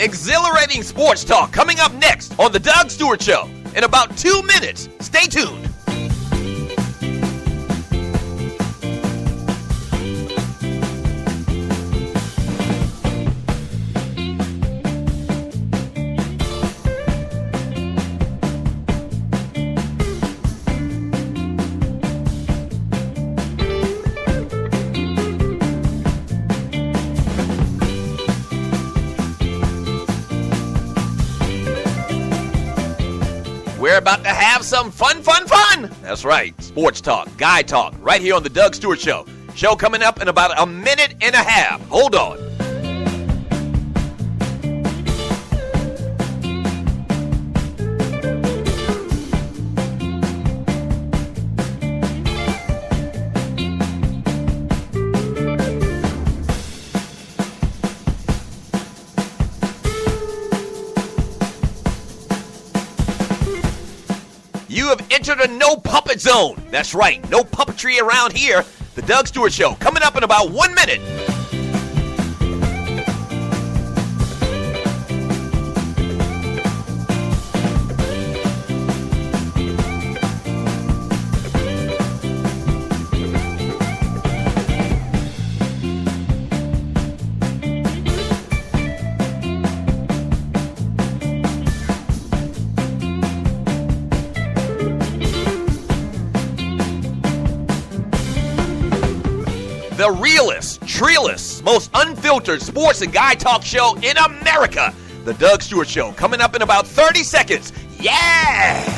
Exhilarating sports talk coming up next on The Doug Stewart Show in about 2 minutes. Stay tuned. We're about to have some fun. That's right, sports talk, guy talk, right here on The Doug Stewart Show. Show coming up in about a minute and a half. Hold on. You have entered a no puppet zone. That's right, no puppetry around here. The Doug Stewart Show coming up in about 1 minute. The realest, trillest, most unfiltered sports and guy talk show in America. The Doug Stewart Show coming up in about 30 seconds. Yes!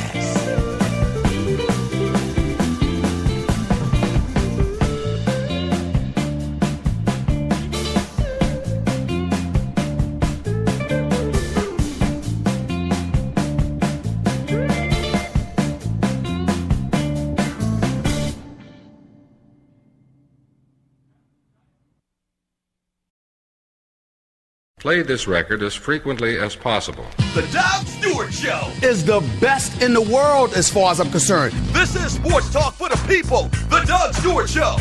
Play this record as frequently as possible. The Doug Stewart Show is the best in the world as far as I'm concerned. This is sports talk for the people. The Doug Stewart Show.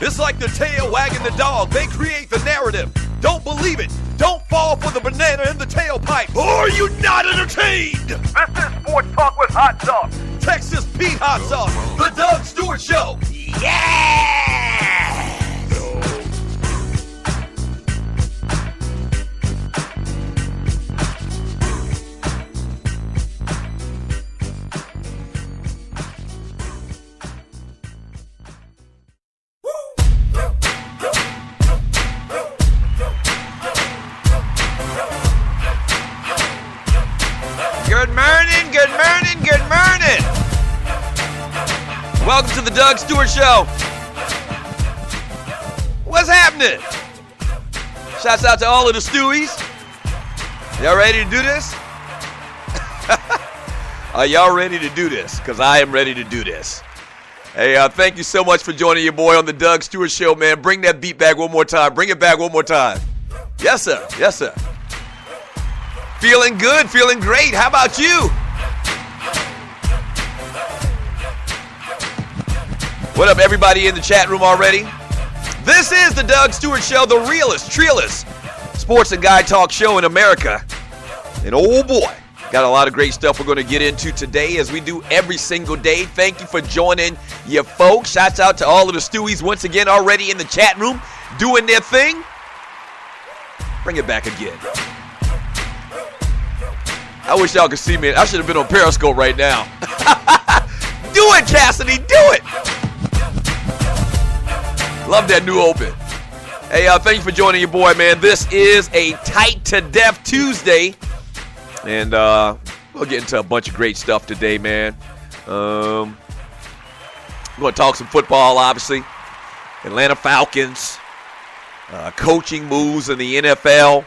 It's like the tail wagging the dog. They create the narrative. Don't believe it. Don't fall for the banana in the tailpipe. Or are you not entertained? This is sports talk with hot sauce. Texas Pete hot sauce. The Doug Stewart Show. Yeah! Good morning. Welcome to the Doug Stewart Show. What's happening? Shouts out to all of the Stewies. Y'all ready to do this? Are y'all ready to do this? Because I am ready to do this. Hey, thank you so much for joining your boy on the Doug Stewart Show, man. Bring that beat back one more time. Bring it back one more time. Yes, sir. Yes, sir. Feeling good, feeling great. How about you? What up, everybody in the chat room already? This is the Doug Stewart Show, the realest, trillest sports and guy talk show in America. And oh boy, got a lot of great stuff we're going to get into today as we do every single day. Thank you for joining your folks. Shouts out to all of the Stewies once again already in the chat room doing their thing. Bring it back again. I wish y'all could see me. I should have been on Periscope right now. Do it, Cassidy. Do it. Love that new open. Hey, thank you for joining your boy, man. This is a Tight to Death Tuesday. And we'll get into a bunch of great stuff today, man. We're going to talk some football, obviously. Atlanta Falcons. Coaching moves in the NFL.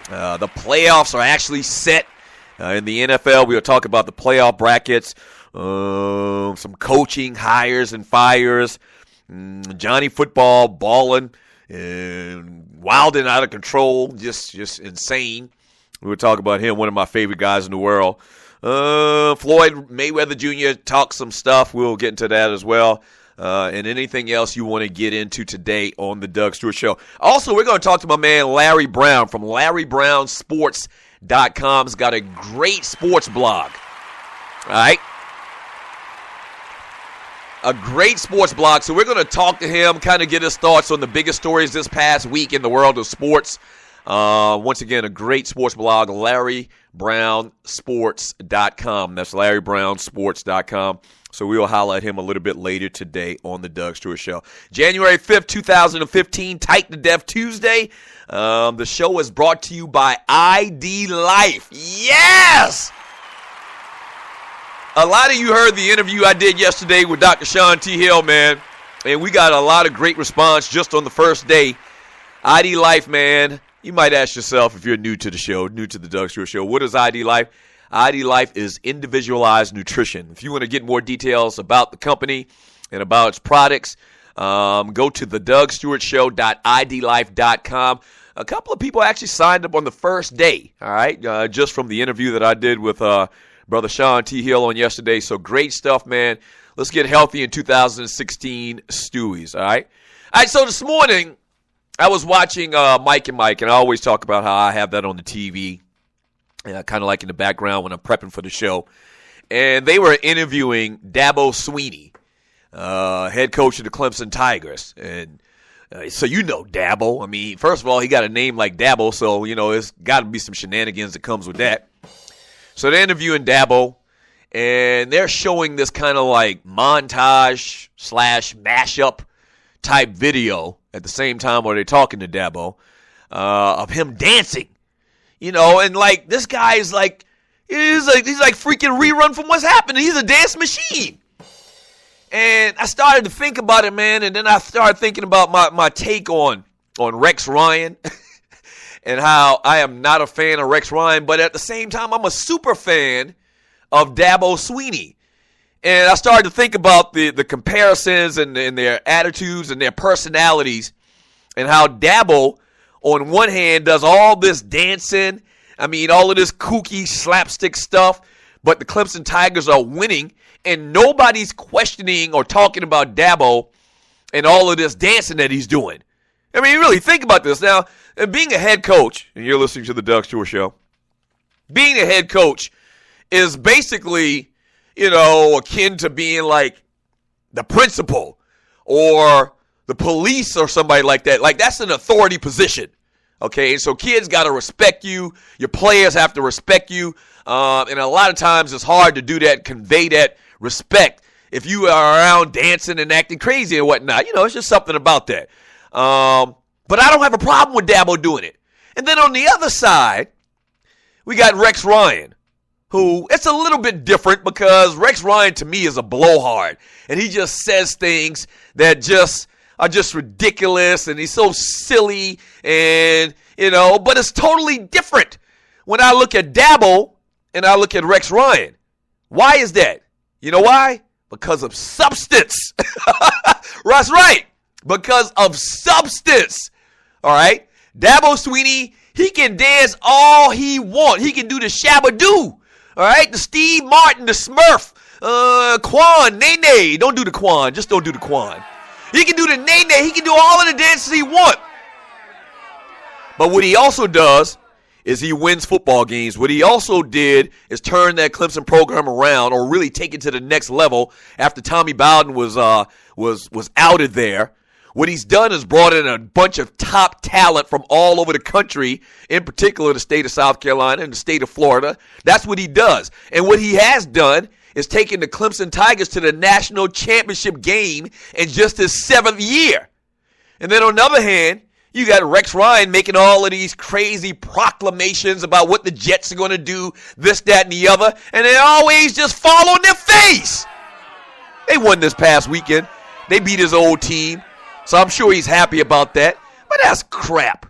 The playoffs are actually set in the NFL. We'll talk about the playoff brackets. Some coaching hires and fires. Johnny Football balling and wilding out of control, just insane. We'll talk about him, one of my favorite guys in the world. Floyd Mayweather Jr. talked some stuff. We'll get into that as well. and anything else you want to get into today on the Doug Stewart Show. Also, we're going to talk to my man Larry Brown from LarryBrownSports.com. He's got a great sports blog. All right? A great sports blog. So we're going to talk to him, kind of get his thoughts on the biggest stories this past week in the world of sports. Once again, a great sports blog, LarryBrownSports.com. That's LarryBrownSports.com. So we'll highlight him a little bit later today on the Doug Stewart Show. January 5th, 2015, Tight to Death Tuesday. The show is brought to you by ID Life. Yes! A lot of you heard the interview I did yesterday with Dr. Sean T. Hill, man. And we got a lot of great response just on the first day. ID Life, man. You might ask yourself, if you're new to the show, new to the Doug Stewart Show, what is ID Life? ID Life is individualized nutrition. If you want to get more details about the company and about its products, go to thedougstewartshow.idlife.com. A couple of people actually signed up on the first day, all right, just from the interview that I did with Brother Sean T. Hill on yesterday. So great stuff, man. Let's get healthy in 2016 Stewies, all right? All right, so this morning I was watching Mike and Mike, and I always talk about how I have that on the TV. Kind of like in the background when I'm prepping for the show. And they were interviewing Dabo Swinney, head coach of the Clemson Tigers. And so you know Dabo. I mean, first of all, he got a name like Dabo, so, you know, it's got to be some shenanigans that comes with that. So they're interviewing Dabo, and they're showing this kind of like montage / mashup type video at the same time where they're talking to Dabo of him dancing. You know, and like this guy is like he's like freaking rerun from what's happening. He's a dance machine. And I started to think about it, man, and then I started thinking about my take on Rex Ryan and how I am not a fan of Rex Ryan, but at the same time I'm a super fan of Dabo Swinney. And I started to think about the comparisons and their attitudes and their personalities and how Dabo, on one hand, does all this dancing, I mean, all of this kooky slapstick stuff, but the Clemson Tigers are winning, and nobody's questioning or talking about Dabo and all of this dancing that he's doing. I mean, really, think about this. Now, being a head coach, and you're listening to the Doug Stewart Show, being a head coach is basically, you know, akin to being like the principal or the police or somebody like that. Like, that's an authority position. Okay, so kids got to respect you. Your players have to respect you. And a lot of times it's hard to do that, convey that respect if you are around dancing and acting crazy and whatnot. You know, it's just something about that. But I don't have a problem with Dabo doing it. And then on the other side, we got Rex Ryan, who it's a little bit different because Rex Ryan to me is a blowhard. And he just says things that are just ridiculous, and he's so silly, and, you know, but it's totally different when I look at Dabo and I look at Rex Ryan. Why is that? You know why? Because of substance. That's right. Because of substance. All right? Dabo Swinney, he can dance all he wants. He can do the Shabba-Doo. All right? The Steve Martin, the Smurf, Quan, Nene. Don't do the Quan. Just don't do the Quan. He can do the Nene. He can do all of the dances he wants. But what he also does is he wins football games. What he also did is turn that Clemson program around, or really take it to the next level after Tommy Bowden was outed there. What he's done is brought in a bunch of top talent from all over the country, in particular the state of South Carolina and the state of Florida. That's what he does. And what he has done is taking the Clemson Tigers to the national championship game in just his 7th year. And then on the other hand, you got Rex Ryan making all of these crazy proclamations about what the Jets are going to do, this, that, and the other, and they always just fall on their face. They won this past weekend. They beat his old team, so I'm sure he's happy about that. But that's crap.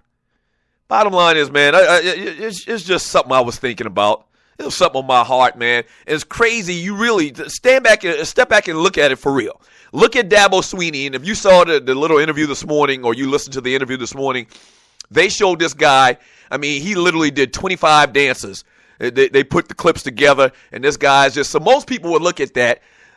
Bottom line is, man, it's just something I was thinking about. It was something on my heart, man. It's crazy. You really step back and look at it for real. Look at Dabo Swinney, and if you saw the little interview this morning, or you listened to the interview this morning, they showed this guy. I mean, he literally did 25 dances. They put the clips together, and this guy's just, so most people would look at that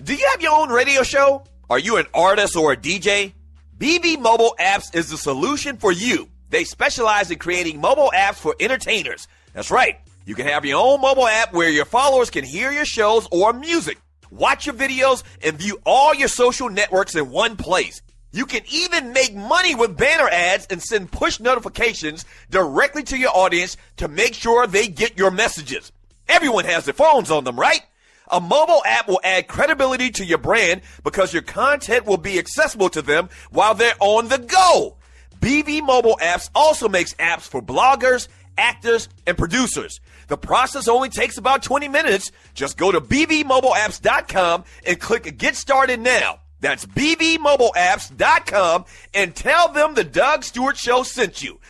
Do you have your own radio show? Are you an artist or a DJ? BB Mobile Apps is the solution for you. They specialize in creating mobile apps for entertainers. That's right. You can have your own mobile app where your followers can hear your shows or music, watch your videos, and view all your social networks in one place. You can even make money with banner ads and send push notifications directly to your audience to make sure they get your messages. Everyone has their phones on them, right? A mobile app will add credibility to your brand because your content will be accessible to them while they're on the go. BB Mobile Apps also makes apps for bloggers, actors, and producers. The process only takes about 20 minutes. Just go to bbmobileapps.com and click Get Started Now. That's bbmobileapps.com and tell them the Doug Stewart Show sent you.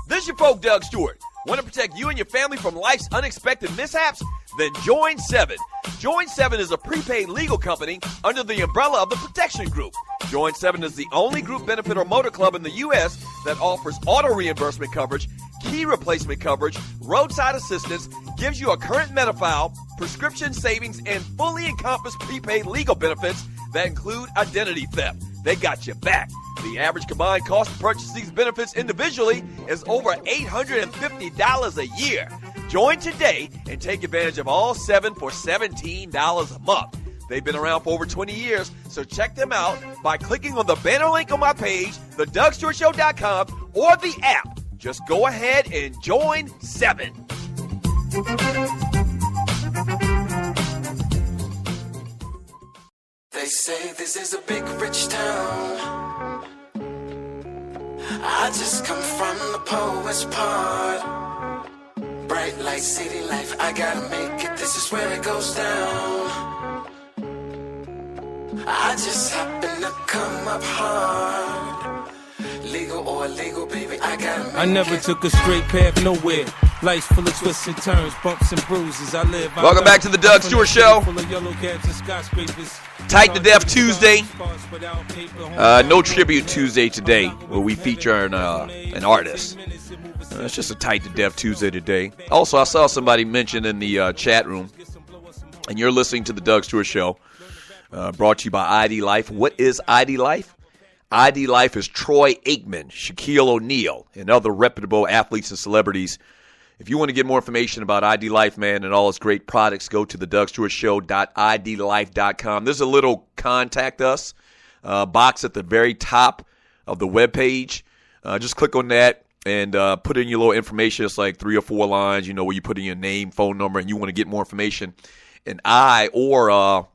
This is your folk, Doug Stewart. Want to protect you and your family from life's unexpected mishaps? Then join 7. Join 7 is a prepaid legal company under the umbrella of the Protection Group. Join 7 is the only group benefit or motor club in the U.S. that offers auto reimbursement coverage, key replacement coverage, roadside assistance, gives you a current Medi-File, prescription savings, and fully encompassed prepaid legal benefits that include identity theft. They got your back. The average combined cost to purchase these benefits individually is over $850 a year. Join today and take advantage of all 7 for $17 a month. They've been around for over 20 years, so check them out by clicking on the banner link on my page, thedougstewartshow.com, or the app. Just go ahead and join 7. They say this is a big rich town. I just come from the poet's part. Bright light, city life, I gotta make it, this is where it goes down. I just happen to come up hard. Legal or illegal, baby, I gotta make it. I never took a straight path nowhere. Life's full of twists and turns, bumps and bruises. I live. Welcome back to the Doug Stewart Show. Full of yellow cabs and skyscrapers. Tight to Death Tuesday. No Tribute Tuesday today, where we feature an artist. It's just a Tight to Death Tuesday today. Also, I saw somebody mention in the chat room, and you're listening to the Doug Stewart Show, brought to you by ID Life. What is ID Life? ID Life is Troy Aikman, Shaquille O'Neal, and other reputable athletes and celebrities. If you want to get more information about ID Life, man, and all its great products, go to the DougStewartShow.idlife.com. There's a little contact us box at the very top of the webpage. Just click on that and put in your little information. It's like 3 or 4 lines, where you put in your name, phone number, and you want to get more information. And I or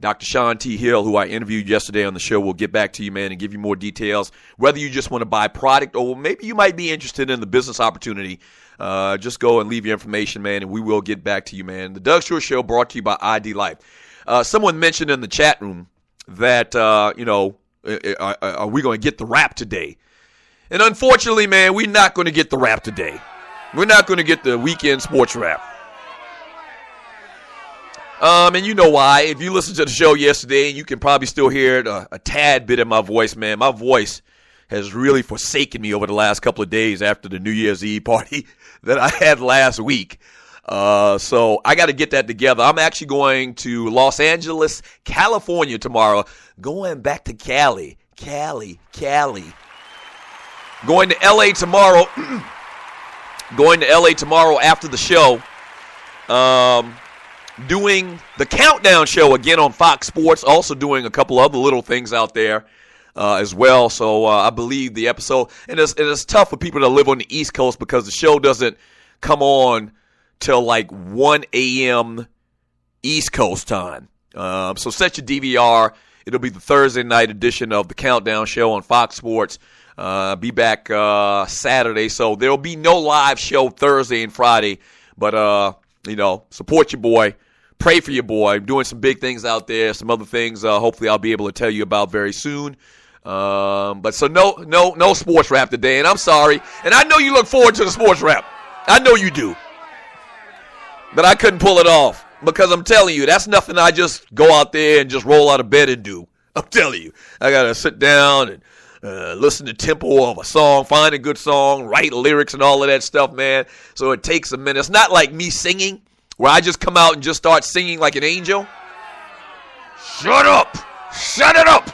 Dr. Sean T. Hill, who I interviewed yesterday on the show, will get back to you, man, and give you more details. Whether you just want to buy product or maybe you might be interested in the business opportunity, just go and leave your information, man, and we will get back to you, man. The Doug Stewart Show brought to you by ID Life. Someone mentioned in the chat room that, are we going to get the rap today? And unfortunately, man, we're not going to get the rap today. We're not going to get the weekend sports rap. And you know why. If you listened to the show yesterday, you can probably still hear it, a tad bit in my voice, man. My voice has really forsaken me over the last couple of days after the New Year's Eve party that I had last week. So I got to get that together. I'm actually going to Los Angeles, California tomorrow. Going back to Cali. Going to L.A. tomorrow. Going to L.A. tomorrow after the show. Doing the Countdown show again on Fox Sports. Also doing a couple other little things out there as well. So I believe the episode, and it's tough for people that live on the East Coast because the show doesn't come on till like 1 a.m. East Coast time. So set your DVR. It'll be the Thursday night edition of the Countdown show on Fox Sports. Be back Saturday. So there'll be no live show Thursday and Friday. But, support your boy. Pray for your boy. I'm doing some big things out there. Some other things hopefully I'll be able to tell you about very soon. But so no sports rap today. And I'm sorry. And I know you look forward to the sports rap. I know you do. But I couldn't pull it off. Because I'm telling you, that's nothing I just go out there and just roll out of bed and do. I'm telling you. I got to sit down and listen to tempo of a song, find a good song, write lyrics and all of that stuff, man. So it takes a minute. It's not like me singing, where I just come out and just start singing like an angel. Shut up. Shut it up.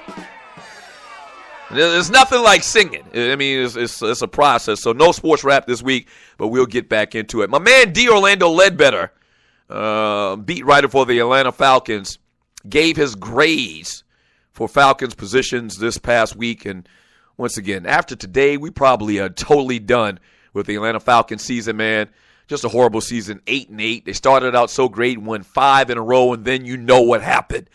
There's nothing like singing. I mean, it's a process. So no sports rap this week, but we'll get back into it. My man D. Orlando Ledbetter, beat writer for the Atlanta Falcons, gave his grades for Falcons positions this past week. And once again, after today, we probably are totally done with the Atlanta Falcons season, man. Just a horrible season, 8-8. They started out so great, won 5 in a row, and then you know what happened.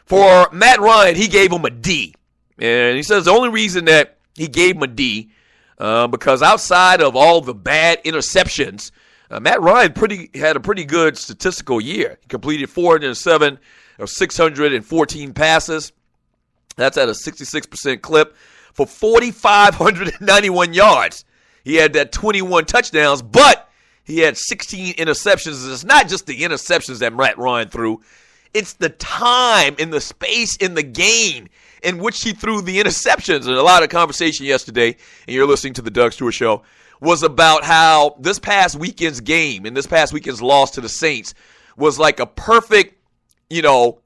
For Matt Ryan, he gave him a D. And he says the only reason that he gave him a D, because outside of all the bad interceptions, Matt Ryan had a pretty good statistical year. He completed 407 of 614 passes. That's at a 66% clip for 4,591 yards. He had that 21 touchdowns, but he had 16 interceptions. It's not just the interceptions that Matt Ryan threw. It's the time and the space in the game in which he threw the interceptions. And a lot of conversation yesterday, and you're listening to the Doug Stewart Show, was about how this past weekend's game and this past weekend's loss to the Saints was like a perfect, it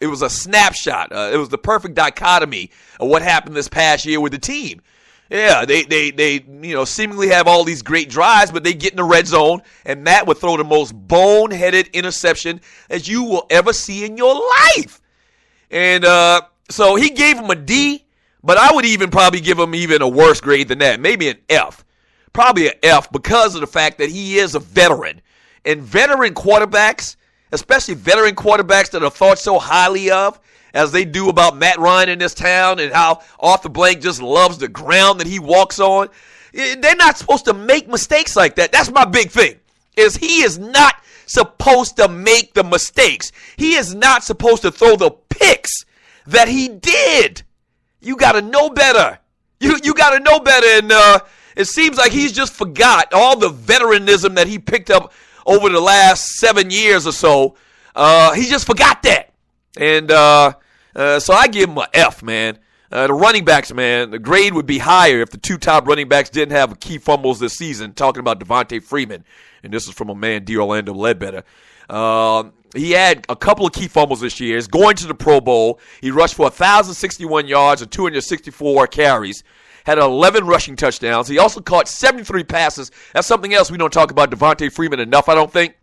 was a snapshot. It was the perfect dichotomy of what happened this past year with the team. Yeah, they seemingly have all these great drives, but they get in the red zone, and Matt would throw the most boneheaded interception as you will ever see in your life. And so he gave him a D, but I would even probably give him even a worse grade than that, maybe an F. Probably an F because of the fact that he is a veteran. And veteran quarterbacks, especially veteran quarterbacks that are thought so highly of, as they do about Matt Ryan in this town and how Arthur Blank just loves the ground that he walks on. They're not supposed to make mistakes like that. That's my big thing, is he is not supposed to make the mistakes. He is not supposed to throw the picks that he did. You got to know better. You got to know better, and it seems like he's just forgot all the veteranism that he picked up over the last 7 years or so. He just forgot that. And so I give him an F, man. The running backs, man, the grade would be higher if the two top running backs didn't have key fumbles this season. Talking about Devontae Freeman, and this is from a man, D. Orlando Ledbetter. He had a couple of key fumbles this year. He's going to the Pro Bowl. He rushed for 1,061 yards and 264 carries. Had 11 rushing touchdowns. He also caught 73 passes. That's something else we don't talk about Devontae Freeman enough, I don't think,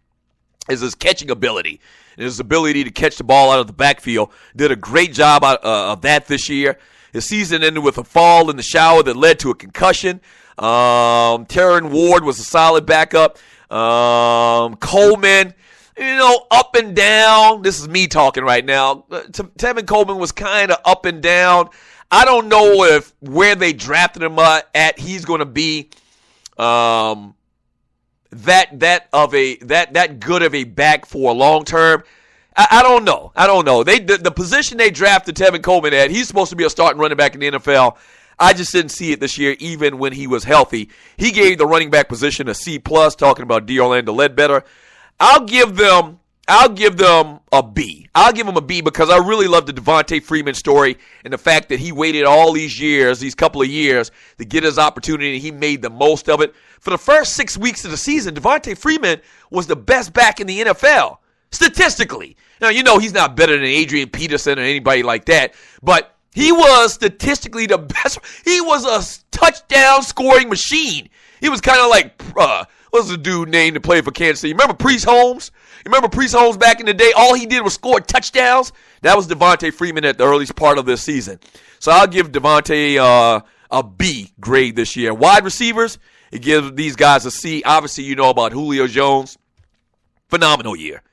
is his catching ability. And his ability to catch the ball out of the backfield. Did a great job of that this year. His season ended with a fall in the shower that led to a concussion. Terran Ward was a solid backup. Coleman, up and down. This is me talking right now. Tevin Coleman was kind of up and down. I don't know if where they drafted him at, he's going to be that good of a back for long term. I don't know. The position they drafted Tevin Coleman at, he's supposed to be a starting running back in the NFL. I just didn't see it this year, even when he was healthy. He gave the running back position a C+, talking about D. Orlando Ledbetter. I'll give them a B. I'll give them a B because I really love the Devontae Freeman story and the fact that he waited all these couple of years, to get his opportunity, and he made the most of it. For the first 6 weeks of the season, Devontae Freeman was the best back in the NFL, statistically. Now, he's not better than Adrian Peterson or anybody like that, but he was statistically the best. He was a touchdown scoring machine. He was kind of like, what's the dude named to play for Kansas City? Remember Priest Holmes? You remember Priest Holmes back in the day? All he did was score touchdowns. That was Devontae Freeman at the earliest part of this season. So I'll give Devontae a B grade this year. Wide receivers, it gives these guys a C. Obviously, you know about Julio Jones. Phenomenal year.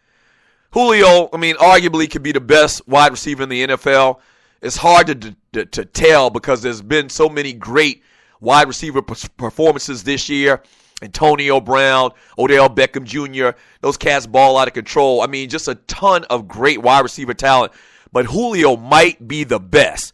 Julio, arguably could be the best wide receiver in the NFL. It's hard to tell because there's been so many great wide receiver performances this year. Antonio Brown, Odell Beckham Jr., those cats ball out of control. Just a ton of great wide receiver talent. But Julio might be the best.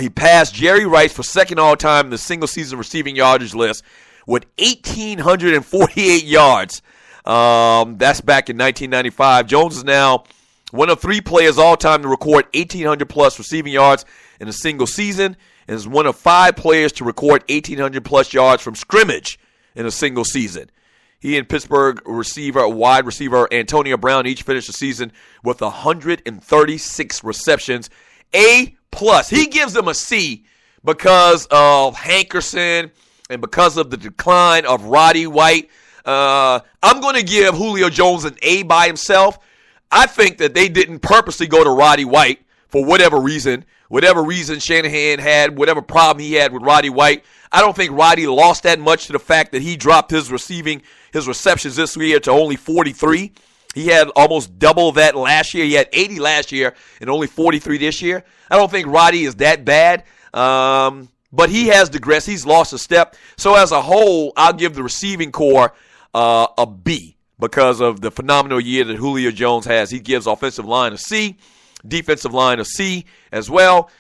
He passed Jerry Rice for second all-time in the single-season receiving yardage list with 1,848 yards. That's back in 1995. Jones is now one of 3 players all-time to record 1,800-plus receiving yards in a single season, and is one of 5 players to record 1,800-plus yards from scrimmage in a single season. He and Pittsburgh wide receiver Antonio Brown each finished the season with 136 receptions. A+. He gives them a C because of Hankerson and because of the decline of Roddy White. I'm going to give Julio Jones an A by himself. I think that they didn't purposely go to Roddy White for whatever reason Shanahan had, whatever problem he had with Roddy White. I don't think Roddy lost that much to the fact that he dropped his receptions this year to only 43. He had almost double that last year. He had 80 last year and only 43 this year. I don't think Roddy is that bad, but he has digressed. He's lost a step. So as a whole, I'll give the receiving core a B because of the phenomenal year that Julio Jones has. He gives offensive line a C, defensive line a C as well.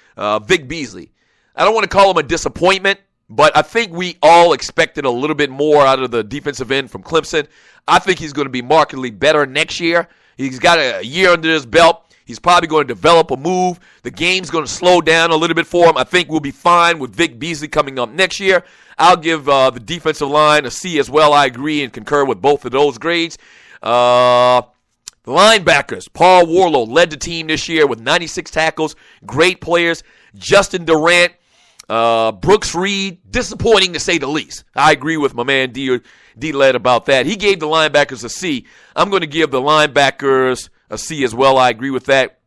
Vic Beasley, I don't want to call him a disappointment, but I think we all expected a little bit more out of the defensive end from Clemson. I think he's going to be markedly better next year. He's got a year under his belt. He's probably going to develop a move. The game's going to slow down a little bit for him. I think we'll be fine with Vic Beasley coming up next year. I'll give the defensive line a C as well. I agree and concur with both of those grades. The linebackers, Paul Warlow led the team this year with 96 tackles. Great players. Justin Durant, Brooks Reed, disappointing to say the least. I agree with my man D-Led about that. He gave the linebackers a C. I'm going to give the linebackers a C as well. I agree with that.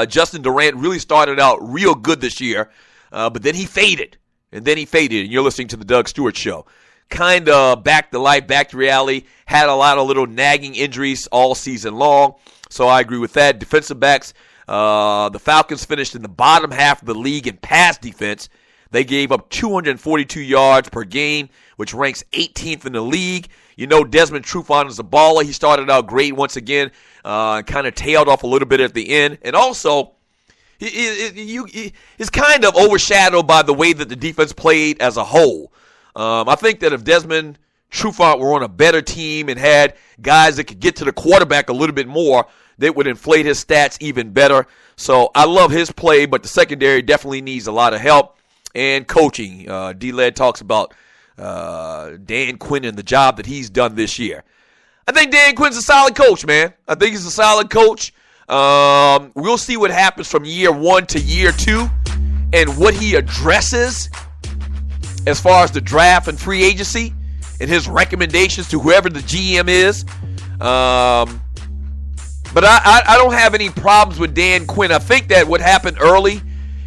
Justin Durant really started out real good this year, but then he faded. And you're listening to the Doug Stewart Show. Kind of back to life, back to reality. Had a lot of little nagging injuries all season long. So I agree with that. Defensive backs, the Falcons finished in the bottom half of the league in pass defense. They gave up 242 yards per game, which ranks 18th in the league. You know Desmond Trufant is a baller. He started out great once again, kind of tailed off a little bit at the end. And also, he's kind of overshadowed by the way that the defense played as a whole. I think that if Desmond Trufant were on a better team and had guys that could get to the quarterback a little bit more, they would inflate his stats even better. So I love his play, but the secondary definitely needs a lot of help. And coaching. D-Led talks about Dan Quinn and the job that he's done this year. I think Dan Quinn's a solid coach, man. I think he's a solid coach. We'll see what happens from year 1 to year 2 and what he addresses as far as the draft and free agency and his recommendations to whoever the GM is. But I don't have any problems with Dan Quinn. I think that what happened early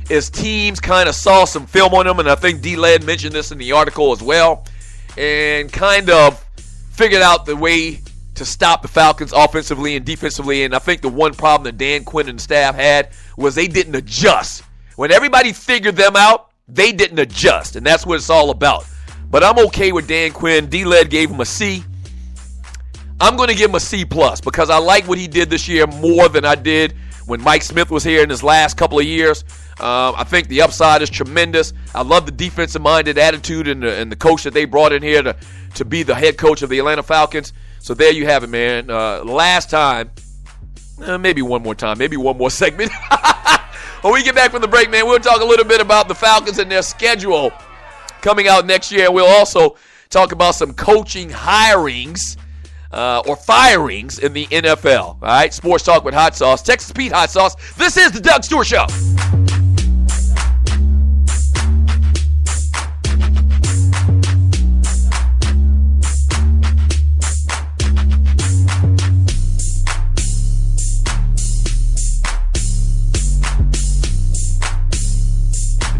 is teams kind of saw some film on him, and I think D-Led mentioned this in the article as well, and kind of figured out the way to stop the Falcons offensively and defensively. And I think the one problem that Dan Quinn and staff had was they didn't adjust. When everybody figured them out, they didn't adjust, and that's what it's all about. But I'm okay with Dan Quinn. D-Led gave him a C. I'm going to give him a C+ because I like what he did this year more than I did when Mike Smith was here in his last couple of years. I think the upside is tremendous. I love the defensive-minded attitude and the coach that they brought in here to be the head coach of the Atlanta Falcons. So there you have it, man. Last time, maybe one more time, maybe one more segment. When we get back from the break, man, we'll talk a little bit about the Falcons and their schedule coming out next year. We'll also talk about some coaching hirings or firings in the NFL. All right, Sports Talk with Hot Sauce. Texas Pete Hot Sauce. This is the Doug Stewart Show.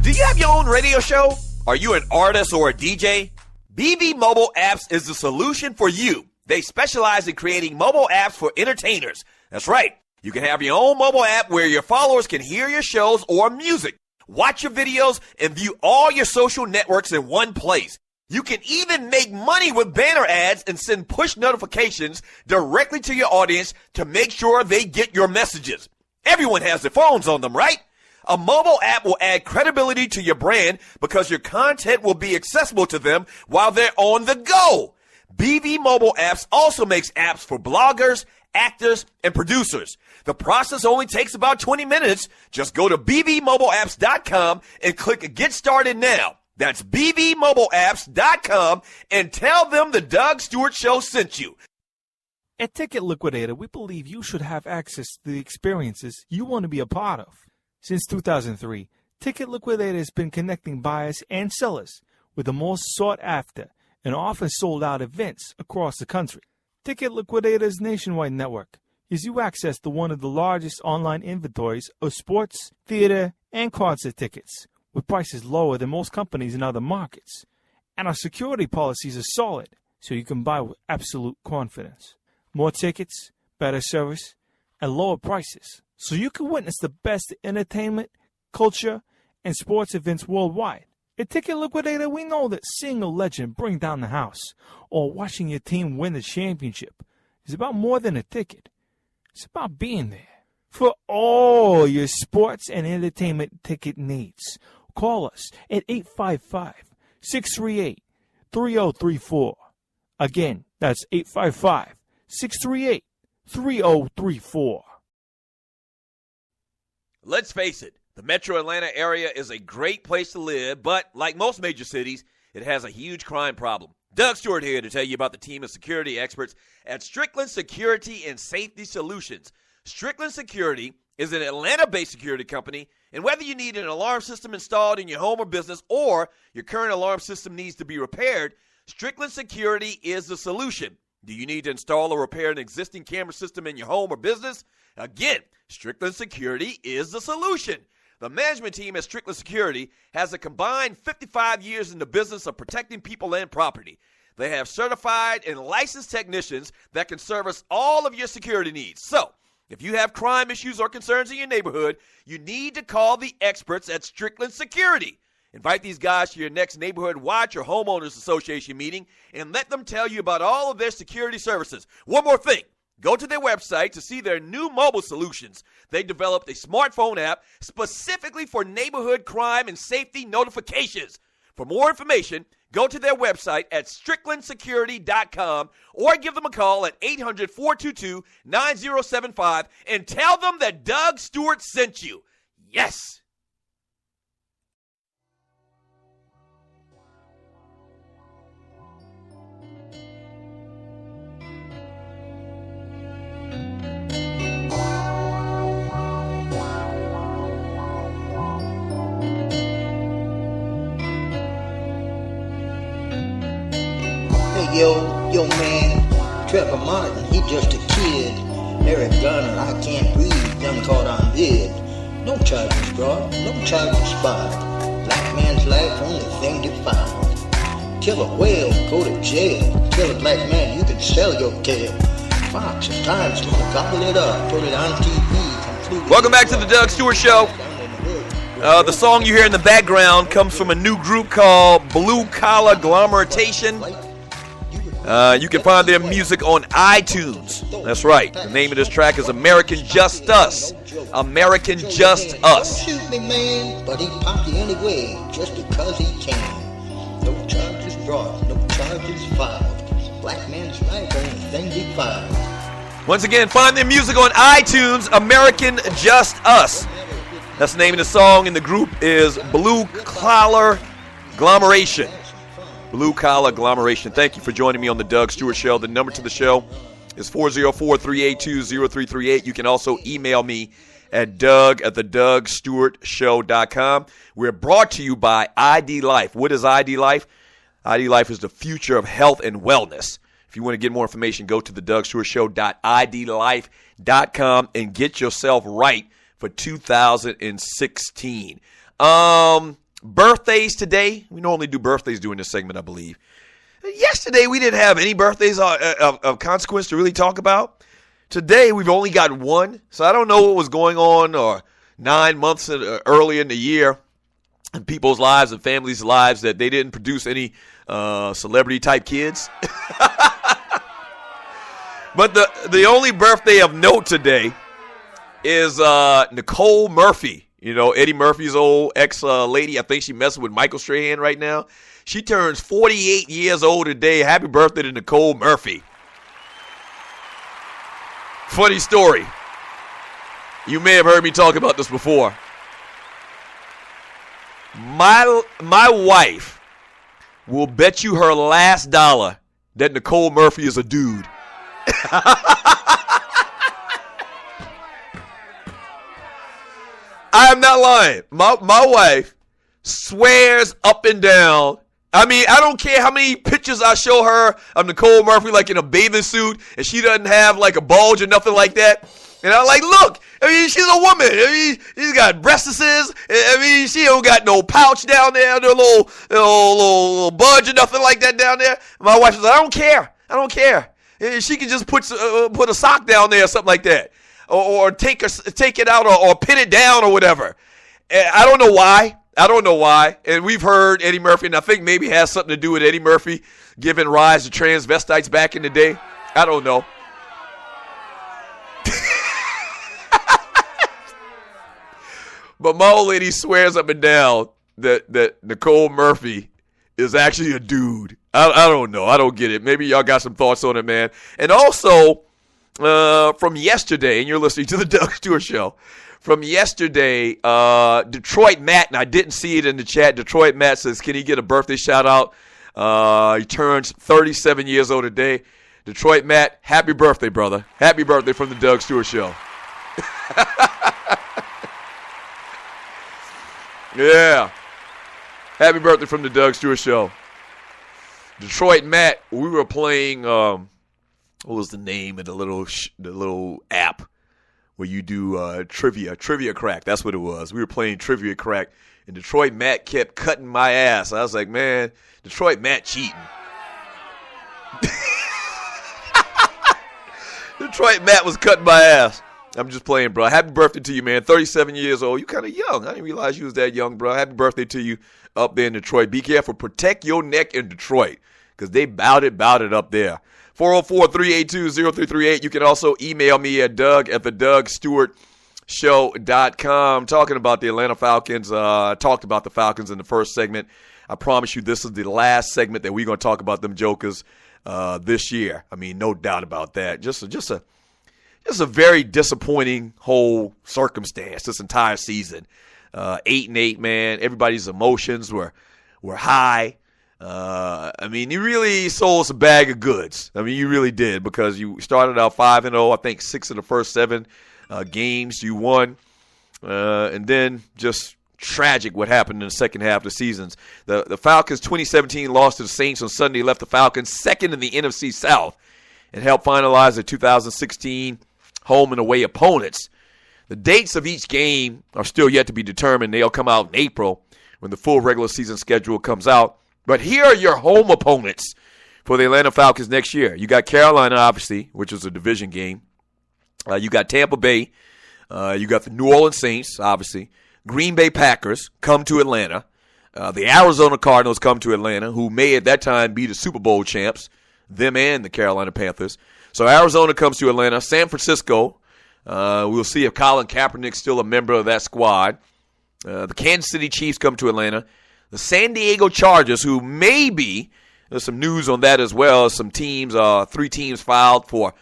Do you have your own radio show? Are you an artist or a DJ? BB Mobile Apps is the solution for you. They specialize in creating mobile apps for entertainers. That's right. You can have your own mobile app where your followers can hear your shows or music, watch your videos, and view all your social networks in one place. You can even make money with banner ads and send push notifications directly to your audience to make sure they get your messages. Everyone has their phones on them, right? A mobile app will add credibility to your brand because your content will be accessible to them while they're on the go. BB Mobile Apps also makes apps for bloggers, actors, and producers. The process only takes about 20 minutes. Just go to bbmobileapps.com and click Get Started Now. That's bbmobileapps.com and tell them the Doug Stewart Show sent you. At Ticket Liquidator, we believe you should have access to the experiences you want to be a part of. Since 2003, Ticket Liquidator has been connecting buyers and sellers with the most sought-after and often sold-out events across the country. Ticket Liquidator's nationwide network gives you access to one of the largest online inventories of sports, theater, and concert tickets, with prices lower than most companies in other markets. And our security policies are solid, so you can buy with absolute confidence. More tickets, better service, and lower prices, so you can witness the best entertainment, culture, and sports events worldwide. At Ticket Liquidator, we know that seeing a legend bring down the house or watching your team win the championship is about more than a ticket. It's about being there. For all your sports and entertainment ticket needs, call us at 855-638-3034. Again, that's 855-638-3034. Let's face it, the metro Atlanta area is a great place to live, but like most major cities, it has a huge crime problem. Doug Stewart here to tell you about the team of security experts at Strickland Security and Safety Solutions. Strickland Security is an Atlanta-based security company, and whether you need an alarm system installed in your home or business or your current alarm system needs to be repaired, Strickland Security is the solution. Do you need to install or repair an existing camera system in your home or business? Again, Strickland Security is the solution. The management team at Strickland Security has a combined 55 years in the business of protecting people and property. They have certified and licensed technicians that can service all of your security needs. So, if you have crime issues or concerns in your neighborhood, you need to call the experts at Strickland Security. Invite these guys to your next neighborhood watch or homeowners association meeting and let them tell you about all of their security services. One more thing. Go to their website to see their new mobile solutions. They developed a smartphone app specifically for neighborhood crime and safety notifications. For more information, go to their website at stricklandsecurity.com or give them a call at 800-422-9075 and tell them that Doug Stewart sent you. Yes! Yo man, Trevor Martin, he just a kid. Eric Garner, I can't breathe, done caught on vid. No charges brought, no charges filed. Black man's life, only thing defined. Kill a whale, go to jail. Kill a black man, you can sell your tail. Fox and Times gonna gobble it up, put it on TV. Welcome back to the Doug Stewart Show. The song you hear in the background comes from a new group called Blue Collar Glomeration. You can find their music on iTunes. That's right. The name of this track is American Just Us. American Just Us. Shoot me, man, but he pop you anyway, just because he can. No charges brought, no charges filed. Black man's life, only thing defined. Once again, find their music on iTunes, American Just Us. That's the name of the song, and the group is Blue Collar Glomeration. Blue Collar Glomeration. Thank you for joining me on the Doug Stewart Show. The number to the show is 404-382-0338. You can also email me at doug@thedougstewartshow.com. We're brought to you by ID Life. What is ID Life? ID Life is the future of health and wellness. If you want to get more information, go to thedougstewartshow.idlife.com and get yourself right for 2016. Birthdays today. We normally do birthdays during this segment, I believe. Yesterday, we didn't have any birthdays of consequence to really talk about. Today, we've only got one. So I don't know what was going on or 9 months earlier in the year in people's lives and families' lives that they didn't produce any celebrity-type kids. But the only birthday of note today is Nicole Murphy. You know, Eddie Murphy's old ex-lady. I think she's messing with Michael Strahan right now. She turns 48 years old today. Happy birthday to Nicole Murphy. Funny story. You may have heard me talk about this before. My wife will bet you her last dollar that Nicole Murphy is a dude. I am not lying. My wife swears up and down. I mean, I don't care how many pictures I show her of Nicole Murphy like in a bathing suit and she doesn't have like a bulge or nothing like that. And I'm like, look, I mean, she's a woman. I mean, she's got breasts. I mean, she don't got no pouch down there, no little budge or nothing like that down there. My wife was like, I don't care. She can just put a sock down there or something like that. Or take it out or pin it down or whatever. I don't know why. And we've heard Eddie Murphy, and I think maybe it has something to do with Eddie Murphy giving rise to transvestites back in the day. I don't know. But my old lady swears up and down that Nicole Murphy is actually a dude. I don't know. I don't get it. Maybe y'all got some thoughts on it, man. And also, from yesterday, and you're listening to the Doug Stewart Show, from yesterday, Detroit Matt, and I didn't see it in the chat, Detroit Matt says, can he get a birthday shout out? He turns 37 years old today. Detroit Matt, happy birthday, brother. Happy birthday from the Doug Stewart Show. Yeah. Happy birthday from the Doug Stewart Show. Detroit Matt, we were playing, what was the name of the little app where you do Trivia Crack. That's what it was. We were playing Trivia Crack, and Detroit Matt kept cutting my ass. I was like, man, Detroit Matt cheating. Detroit Matt was cutting my ass. I'm just playing, bro. Happy birthday to you, man. 37 years old. You kind of young. I didn't realize you was that young, bro. Happy birthday to you up there in Detroit. Be careful. Protect your neck in Detroit because they bout it up there. 404-382-0338. You can also email me at doug@dougstewartshow.com. Talking about the Atlanta Falcons. I talked about the Falcons in the first segment. I promise you this is the last segment that we're going to talk about them jokers this year. I mean, no doubt about that. Just a very disappointing whole circumstance this entire season. 8-8, man. Everybody's emotions were high. I mean, you really sold us a bag of goods. I mean, you really did because you started out 5-0. I think 6 of the first 7 games you won. And then just tragic what happened in the second half of the seasons. The Falcons 2017 loss to the Saints on Sunday left the Falcons second in the NFC South and helped finalize the 2016 home and away opponents. The dates of each game are still yet to be determined. They'll come out in April when the full regular season schedule comes out. But here are your home opponents for the Atlanta Falcons next year. You got Carolina, obviously, which is a division game. You got Tampa Bay. You got the New Orleans Saints, obviously. Green Bay Packers come to Atlanta. The Arizona Cardinals come to Atlanta, who may at that time be the Super Bowl champs, them and the Carolina Panthers. So Arizona comes to Atlanta. San Francisco, we'll see if Colin Kaepernick's still a member of that squad. The Kansas City Chiefs come to Atlanta. The San Diego Chargers, who maybe, there's some news on that as well. Some teams, 3 teams filed for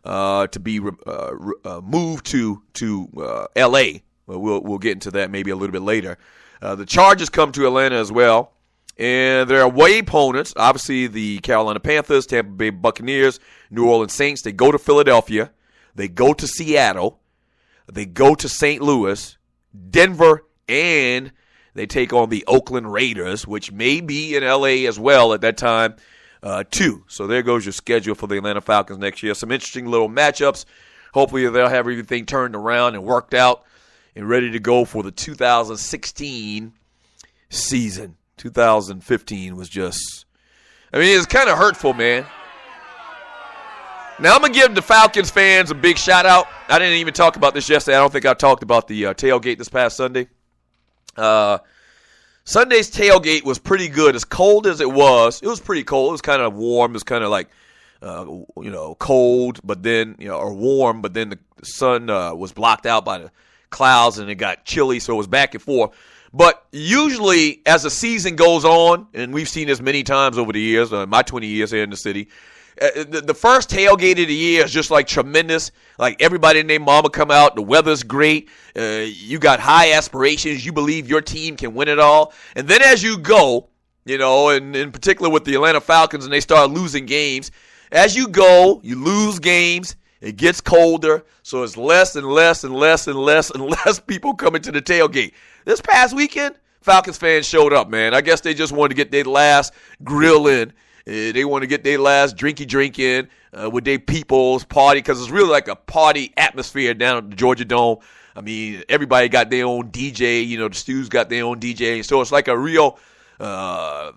to be moved to L.A. We'll get into that maybe a little bit later. The Chargers come to Atlanta as well. And their away opponents, obviously the Carolina Panthers, Tampa Bay Buccaneers, New Orleans Saints, they go to Philadelphia. They go to Seattle. They go to St. Louis, Denver, and they take on the Oakland Raiders, which may be in L.A. as well at that time, too. So there goes your schedule for the Atlanta Falcons next year. Some interesting little matchups. Hopefully they'll have everything turned around and worked out and ready to go for the 2016 season. 2015 was just, I mean, it's kind of hurtful, man. Now, I'm going to give the Falcons fans a big shout out. I didn't even talk about this yesterday. I don't think I talked about the tailgate this past Sunday. Sunday's tailgate was pretty good. As cold as it was pretty cold. It was kind of warm. It was kind of like, cold, but then, or warm, but then the sun was blocked out by the clouds and it got chilly, so it was back and forth. But usually, as the season goes on, and we've seen this many times over the years, my 20 years here in the city, The first tailgate of the year is just like tremendous. Like everybody and their mama come out. The weather's great. You got high aspirations. You believe your team can win it all. And then as you go, you know, and in particular with the Atlanta Falcons and they start losing games, as you go, you lose games. It gets colder. So it's less and less and less and less and less people coming to the tailgate. This past weekend, Falcons fans showed up, man. I guess they just wanted to get their last grill in. They want to get their last drink in with their people's party because it's really like a party atmosphere down at the Georgia Dome. I mean, everybody got their own DJ. You know, the Stews got their own DJ. So it's like a real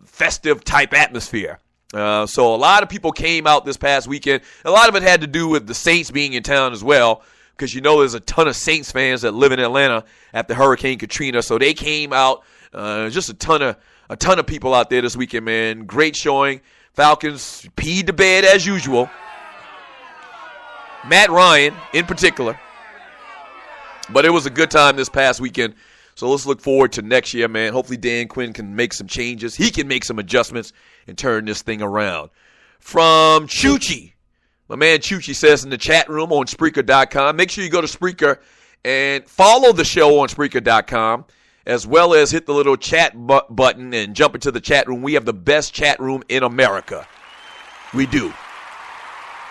festive type atmosphere. So a lot of people came out this past weekend. A lot of it had to do with the Saints being in town as well because, you know, there's a ton of Saints fans that live in Atlanta after Hurricane Katrina. So they came out. Just a ton of people out there this weekend, man. Great showing. Falcons peed the bed as usual. Matt Ryan in particular. But it was a good time this past weekend. So let's look forward to next year, man. Hopefully Dan Quinn can make some changes. He can make some adjustments and turn this thing around. From Chuchi. My man Chuchi says in the chat room on Spreaker.com. Make sure you go to Spreaker and follow the show on Spreaker.com. As well as hit the little chat button and jump into the chat room. We have the best chat room in America. We do.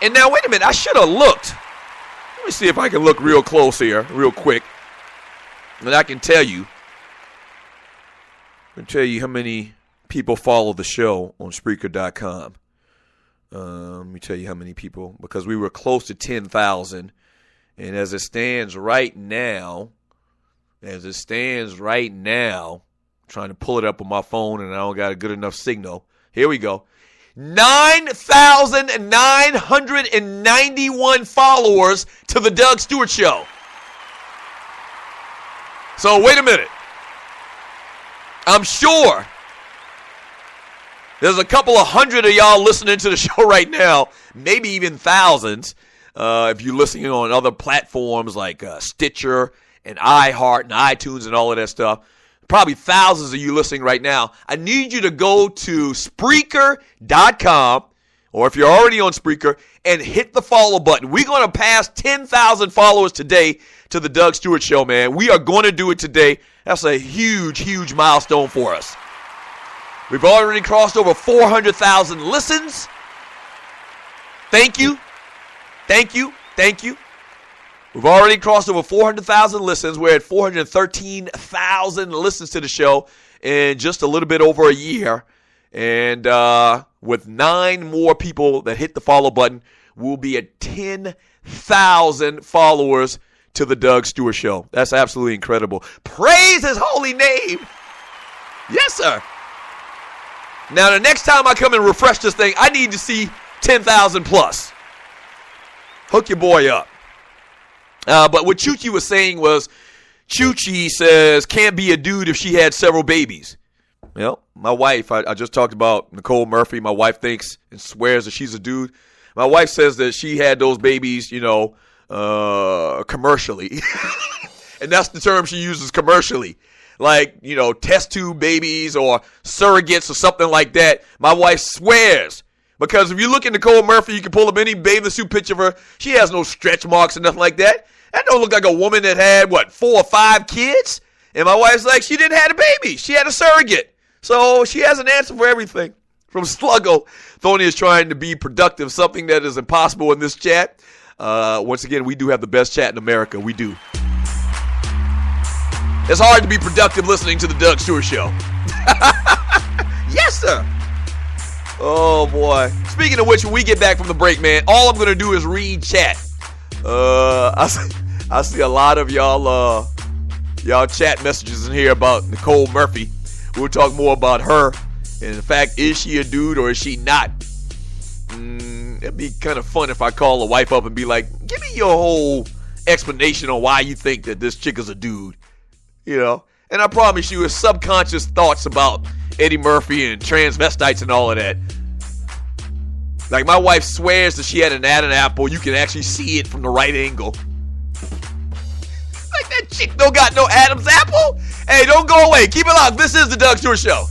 And now, wait a minute. I should have looked. Let me see if I can look real close here, real quick. And I can tell you. How many people follow the show on Spreaker.com. Let me tell you how many people. Because we were close to 10,000. And as it stands right now, trying to pull it up on my phone and I don't got a good enough signal. Here we go. 9,991 followers to the Doug Stewart Show. So wait a minute. I'm sure there's a couple of hundred of y'all listening to the show right now, maybe even thousands, if you're listening on other platforms like Stitcher and iHeart and iTunes and all of that stuff. Probably thousands of you listening right now. I need you to go to Spreaker.com, or if you're already on Spreaker, and hit the follow button. We're going to pass 10,000 followers today to the Doug Stewart Show, man. We are going to do it today. That's a huge, huge milestone for us. We've already crossed over 400,000 listens. Thank you. Thank you. Thank you. We've already crossed over 400,000 listens. We're at 413,000 listens to the show in just a little bit over a year. And with 9 more people that hit the follow button, we'll be at 10,000 followers to the Doug Stewart Show. That's absolutely incredible. Praise his holy name. Yes, sir. Now, the next time I come and refresh this thing, I need to see 10,000 plus. Hook your boy up. But what Chuchi was saying was, Chuchi says, can't be a dude if she had several babies. Well, my wife, I just talked about Nicole Murphy. My wife thinks and swears that she's a dude. My wife says that she had those babies, commercially. And that's the term she uses, commercially. Like, test tube babies or surrogates or something like that. My wife swears. Because if you look at Nicole Murphy, you can pull up any bathing suit picture of her. She has no stretch marks or nothing like that. That don't look like a woman that had, 4 or 5 kids? And my wife's like, she didn't have a baby. She had a surrogate. So she has an answer for everything. From Sluggo, Thony is trying to be productive, something that is impossible in this chat. Once again, we do have the best chat in America. We do. It's hard to be productive listening to the Doug Stewart Show. Yes, sir. Oh, boy. Speaking of which, when we get back from the break, man, all I'm going to do is read chat. I see a lot of y'all chat messages in here about Nicole Murphy. We'll talk more about her. And in fact, is she a dude or is she not? It'd be kind of fun if I call a wife up and be like, give me your whole explanation on why you think that this chick is a dude. And I promise you, it's subconscious thoughts about Eddie Murphy and transvestites and all of that. Like, my wife swears that she had an Adam's apple. You can actually see it from the right angle. Like, that chick don't got no Adam's apple? Hey, don't go away. Keep it locked. This is the Doug Stewart Show.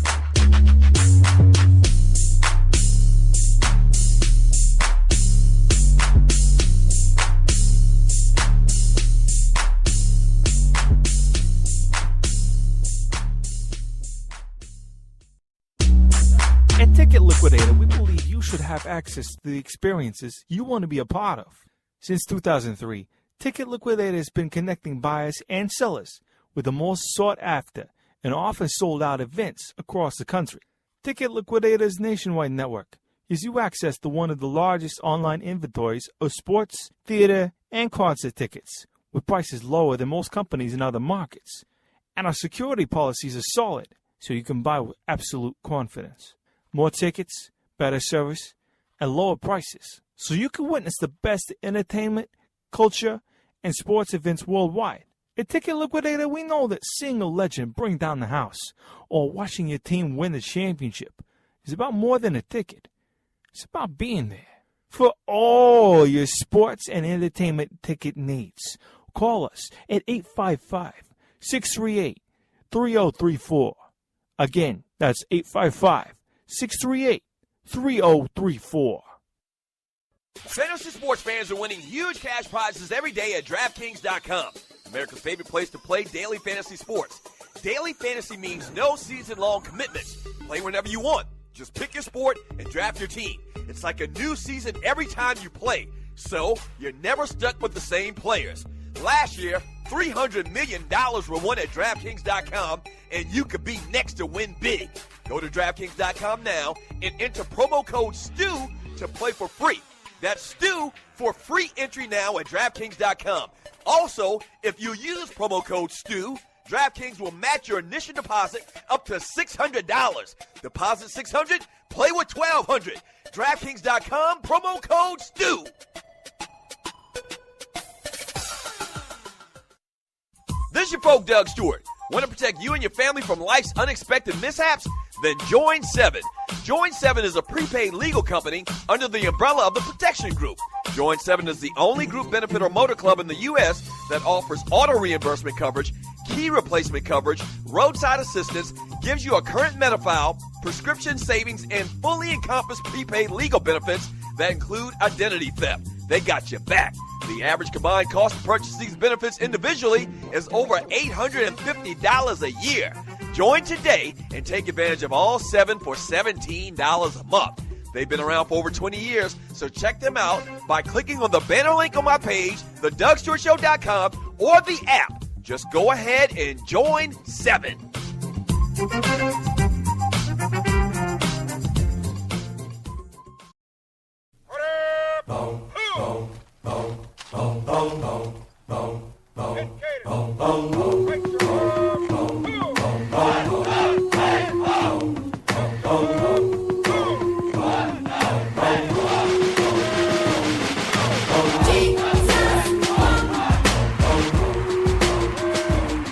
you should have access to the experiences you want to be a part of. Since 2003, Ticket Liquidator has been connecting buyers and sellers with the most sought-after and often sold-out events across the country. Ticket Liquidator's nationwide network gives you access to one of the largest online inventories of sports, theater, and concert tickets, with prices lower than most companies in other markets. And our security policies are solid, so you can buy with absolute confidence. More tickets, better service, and lower prices, so you can witness the best entertainment, culture, and sports events worldwide. At Ticket Liquidator, we know that seeing a legend bring down the house or watching your team win the championship is about more than a ticket. It's about being there. For all your sports and entertainment ticket needs, call us at 855-638-3034. Again, that's 855-638-3034. Fantasy sports fans are winning huge cash prizes every day at DraftKings.com. America's favorite place to play daily fantasy sports. Daily fantasy means no season-long commitments. Play whenever you want. Just pick your sport and draft your team. It's like a new season every time you play, so you're never stuck with the same players. Last year, $300 million were won at DraftKings.com, and you could be next to win big. Go to DraftKings.com now and enter promo code STU to play for free. That's STU for free entry now at DraftKings.com. Also, if you use promo code STU, DraftKings will match your initial deposit up to $600. Deposit $600, play with $1,200. DraftKings.com, promo code STU. This is your folk, Doug Stewart. Want to protect you and your family from life's unexpected mishaps? Then join 7. Join 7 is a prepaid legal company under the umbrella of the Protection Group. Join 7 is the only group benefit or motor club in the U.S. that offers auto reimbursement coverage, key replacement coverage, roadside assistance, gives you a current Medi-file, prescription savings, and fully encompassed prepaid legal benefits that include identity theft. They got your back. The average combined cost to purchase these benefits individually is over $850 a year. Join today and take advantage of all 7 for $17 a month. They've been around for over 20 years, so check them out by clicking on the banner link on my page, thedougstewartshow.com, or the app. Just go ahead and join 7.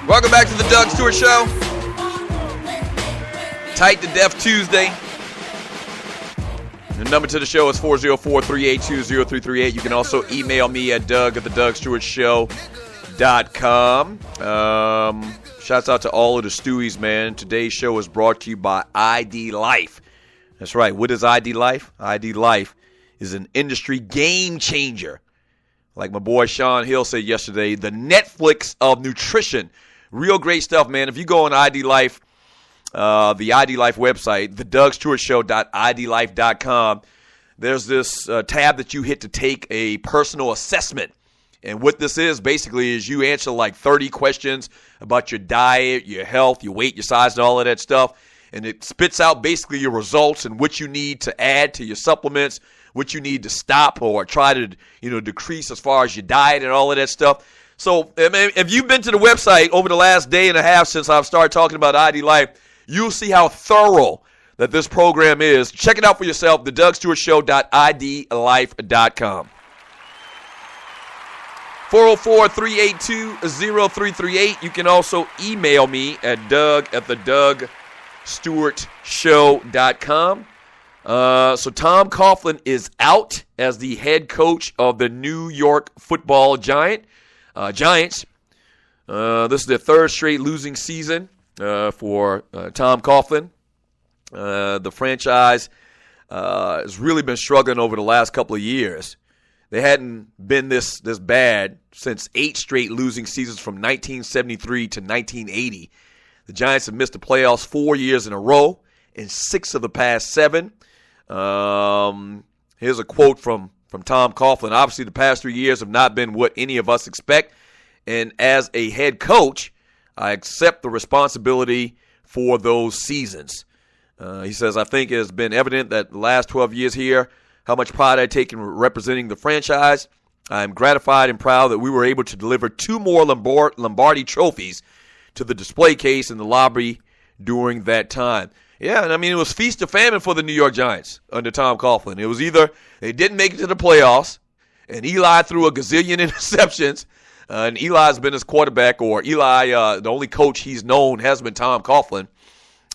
Welcome back to the Doug Stewart Show. Tight to Death Tuesday. The number to the show is 404-382-0338. You can also email me at doug@thedougstewartshow.com. Shouts out to all of the Stewies, man. Today's show is brought to you by ID Life. That's right. What is ID Life? ID Life is an industry game changer. Like my boy Sean Hill said yesterday, the Netflix of nutrition. Real great stuff, man. If you go on ID Life, the ID Life website, thedougstewartshow.idlife.com, there's this tab that you hit to take a personal assessment. And what this is basically is you answer like 30 questions about your diet, your health, your weight, your size, and all of that stuff. And it spits out basically your results and what you need to add to your supplements, what you need to stop or try to, decrease as far as your diet and all of that stuff. So, I mean, if you've been to the website over the last day and a half since I've started talking about ID Life, you'll see how thorough that this program is. Check it out for yourself, thedougstewartshow.idlife.com. 404-382-0338. You can also email me at doug@thedougstewartshow.com. So Tom Coughlin is out as the head coach of the New York Football Giants. This is their third straight losing season for Tom Coughlin. The franchise has really been struggling over the last couple of years. They hadn't been this bad since 8 straight losing seasons from 1973 to 1980. The Giants have missed the playoffs 4 years in a row in 6 of the past 7. Here's a quote from Tom Coughlin. Obviously, the past 3 years have not been what any of us expect. And as a head coach, I accept the responsibility for those seasons. He says, I think it has been evident that the last 12 years here, how much pride I take in representing the franchise. I'm gratified and proud that we were able to deliver 2 more Lombardi trophies to the display case in the lobby during that time. Yeah, and I mean, it was feast or famine for the New York Giants under Tom Coughlin. It was either they didn't make it to the playoffs, and Eli threw a gazillion interceptions, and Eli's been his quarterback, or Eli, the only coach he's known has been Tom Coughlin,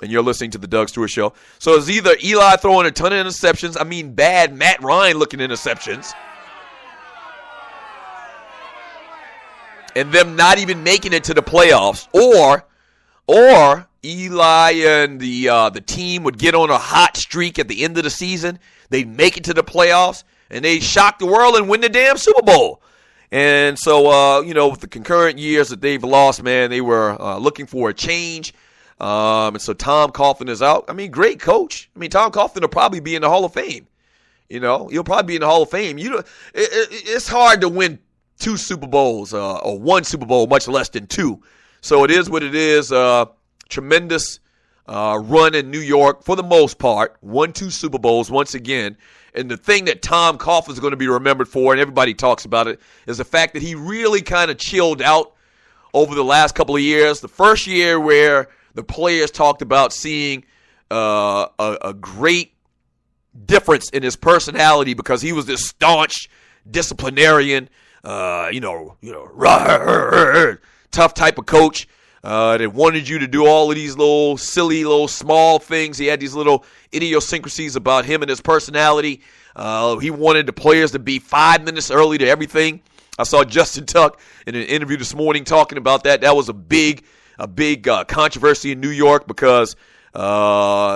and you're listening to the Doug Stewart Show. So it's either Eli throwing a ton of interceptions, I mean bad Matt Ryan-looking interceptions, and them not even making it to the playoffs, or Eli and the team would get on a hot streak at the end of the season. They'd make it to the playoffs, and they'd shock the world and win the damn Super Bowl. And so, with the concurrent years that they've lost, man, they were looking for a change. And so Tom Coughlin is out. I mean, great coach. I mean, Tom Coughlin will probably be in the Hall of Fame. He'll probably be in the Hall of Fame. It's hard to win 2 Super Bowls or 1 Super Bowl, much less than 2. So it is what it is. Tremendous run in New York for the most part. 1, 2 Super Bowls once again. And the thing that Tom Coughlin is going to be remembered for, and everybody talks about it, is the fact that he really kind of chilled out over the last couple of years. The first year where the players talked about seeing a great difference in his personality because he was this staunch disciplinarian, tough type of coach. That wanted you to do all of these little silly, little small things. He had these little idiosyncrasies about him and his personality. He wanted the players to be 5 minutes early to everything. I saw Justin Tuck in an interview this morning talking about that. That was a big controversy in New York because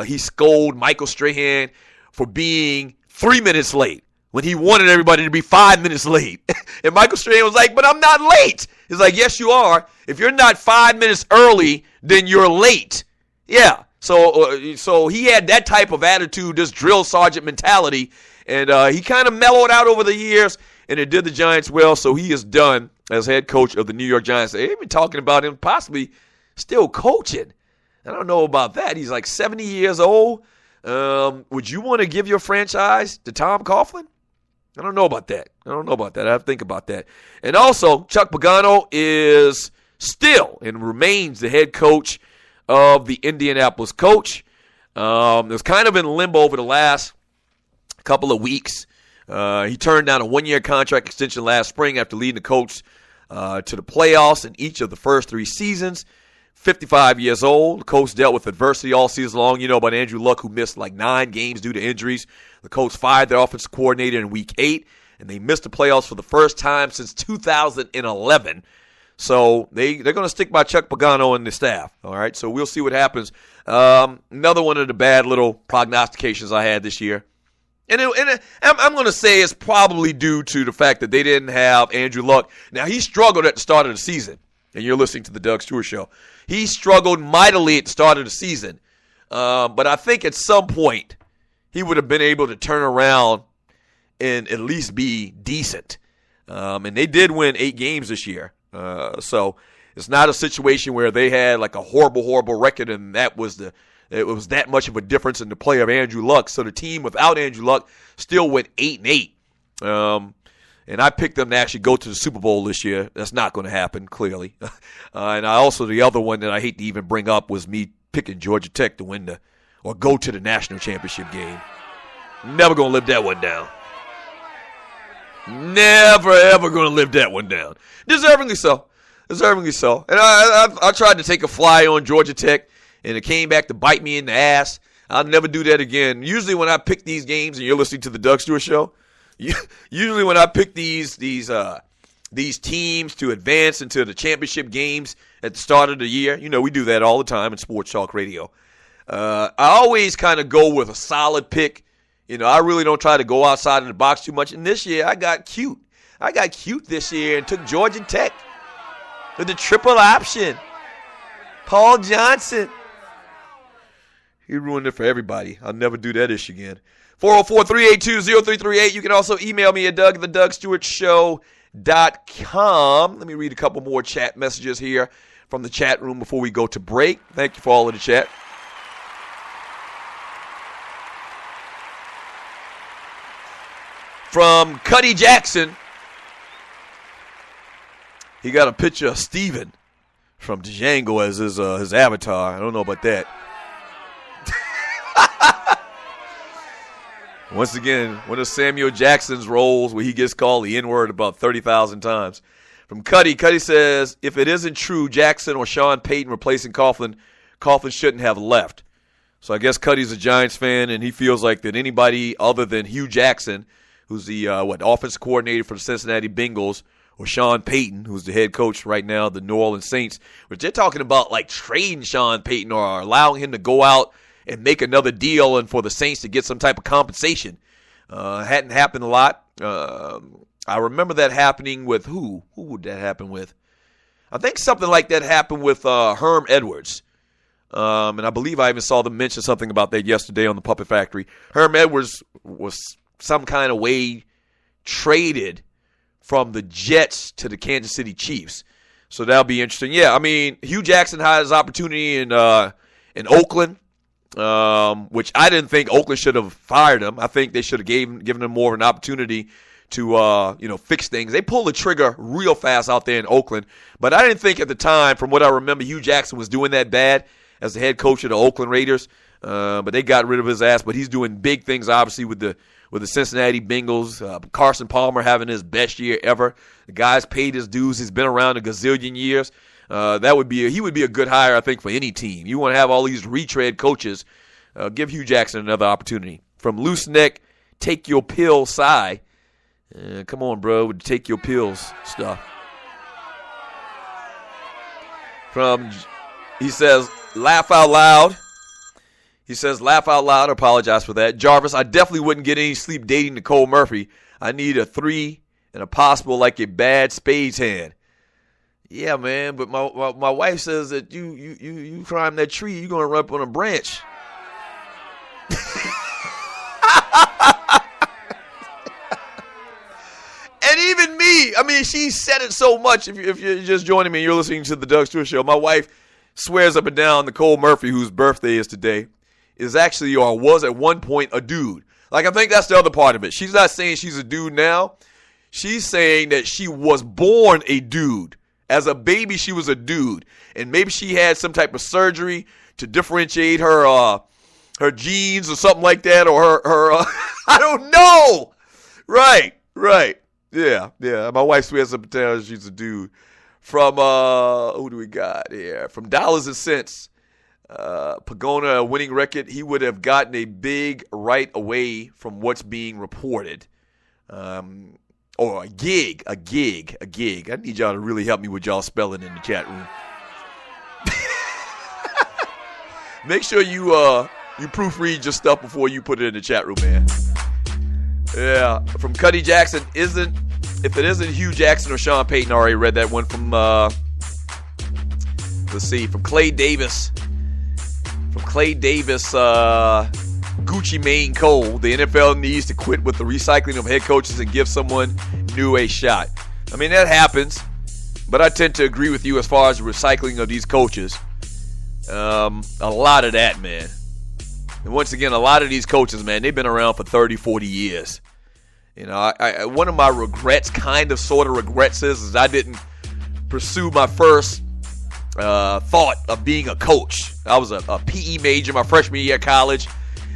he scolded Michael Strahan for being 3 minutes late when he wanted everybody to be 5 minutes late. And Michael Strahan was like, but I'm not late. He's like, yes, you are. If you're not 5 minutes early, then you're late. Yeah. So he had that type of attitude, this drill sergeant mentality, and he kind of mellowed out over the years, and it did the Giants well. So he is done as head coach of the New York Giants. They've been talking about him possibly still coaching. I don't know about that. He's like 70 years old. Would you want to give your franchise to Tom Coughlin? I don't know about that. I have to think about that. And also, Chuck Pagano is still and remains the head coach of the Indianapolis Colts. It was kind of in limbo over the last couple of weeks. He turned down a 1-year contract extension last spring after leading the Colts to the playoffs in each of the first 3 seasons. 55 years old. The Colts dealt with adversity all season long. You know about Andrew Luck, who missed like 9 games due to injuries. The Colts fired their offensive coordinator in Week 8, and they missed the playoffs for the first time since 2011. So they're going to stick by Chuck Pagano and the staff. All right, so we'll see what happens. Another one of the bad little prognostications I had this year. And I'm going to say it's probably due to the fact that they didn't have Andrew Luck. Now, he struggled at the start of the season, and you're listening to the Doug Stewart Show. He struggled mightily at the start of the season. But I think at some point he would have been able to turn around and at least be decent. And they did win 8 games this year. So it's not a situation where they had like a horrible record and it was that much of a difference in the play of Andrew Luck. So the team without Andrew Luck still went 8-8. And I picked them to actually go to the Super Bowl this year. That's not going to happen, clearly. And the other one that I hate to even bring up was me picking Georgia Tech to win or go to the national championship game. Never going to live that one down. Never, ever going to live that one down. Deservingly so. And I tried to take a fly on Georgia Tech, and it came back to bite me in the ass. I'll never do that again. Usually when I pick these games, and you're listening to the Doug Stewart Show, usually when I pick these teams to advance into the championship games at the start of the year, we do that all the time in Sports Talk Radio. I always kind of go with a solid pick. I really don't try to go outside of the box too much. And this year, I got cute. This year and took Georgia Tech with the triple option. Paul Johnson. He ruined it for everybody. I'll never do that ish again. 404-382-0338. You can also email me at doug@thedougstewartshow.com. Let me read a couple more chat messages here from the chat room before we go to break. Thank you for all of the chat. From Cuddy Jackson, he got a picture of Steven from Django as his avatar. I don't know about that. Once again, one of Samuel Jackson's roles where he gets called the N-word about 30,000 times. From Cuddy says, if it isn't true, Jackson or Sean Payton replacing Coughlin shouldn't have left. So I guess Cuddy's a Giants fan, and he feels like that anybody other than Hugh Jackson, who's the offensive coordinator for the Cincinnati Bengals, or Sean Payton, who's the head coach right now of the New Orleans Saints, which they're talking about like trading Sean Payton or allowing him to go out and make another deal and for the Saints to get some type of compensation. Hadn't happened a lot. I remember that happening with who? Who would that happen with? I think something like that happened with Herm Edwards. And I believe I even saw them mention something about that yesterday on the Puppet Factory. Herm Edwards was some kind of way traded from the Jets to the Kansas City Chiefs. So that'll be interesting. Yeah, I mean, Hugh Jackson had his opportunity in Oakland. Which I didn't think Oakland should have fired him. I think they should have given him more of an opportunity to fix things. They pulled the trigger real fast out there in Oakland, but I didn't think at the time, from what I remember, Hugh Jackson was doing that bad as the head coach of the Oakland Raiders. But they got rid of his ass. But he's doing big things, obviously, with the Cincinnati Bengals. Carson Palmer having his best year ever. The guy's paid his dues. He's been around a gazillion years. He would be a good hire, I think, for any team. You want to have all these retread coaches. Give Hugh Jackson another opportunity. From Loose Neck, Take Your Pill, Cy. Come on, bro, with the Take Your Pills stuff. He says, laugh out loud. He says, laugh out loud. I apologize for that. Jarvis, I definitely wouldn't get any sleep dating Nicole Murphy. I need a 3 and a possible like a bad spades hand. Yeah, man, but my wife says that you climb that tree, you're gonna run up on a branch. And even me, I mean, she said it so much. If you're just joining me and you're listening to the Doug Stewart Show, my wife swears up and down Nicole Murphy, whose birthday is today, is actually or was at one point a dude. Like, I think that's the other part of it. She's not saying she's a dude now. She's saying that she was born a dude. As a baby, she was a dude, and maybe she had some type of surgery to differentiate her genes or something like that, or her I don't know. Right. Yeah. My wife swears up and down she's a dude. From who do we got here? From Dollars and Cents, Pagona, a winning record. He would have gotten a big right away from what's being reported. Or a gig. I need y'all to really help me with y'all spelling in the chat room. Make sure you proofread your stuff before you put it in the chat room, man. Yeah, from Cuddy Jackson, if it isn't Hugh Jackson or Sean Payton, I already read that one from, from Clay Davis. Gucci Mane Cole, the NFL needs to quit with the recycling of head coaches and give someone new a shot. I mean, that happens, but I tend to agree with you as far as the recycling of these coaches. A lot of that, man. And once again, a lot of these coaches, man, they've been around for 30, 40 years. You know, one of my regrets, sort of regrets, is I didn't pursue my first thought of being a coach. I was a PE major my freshman year of college.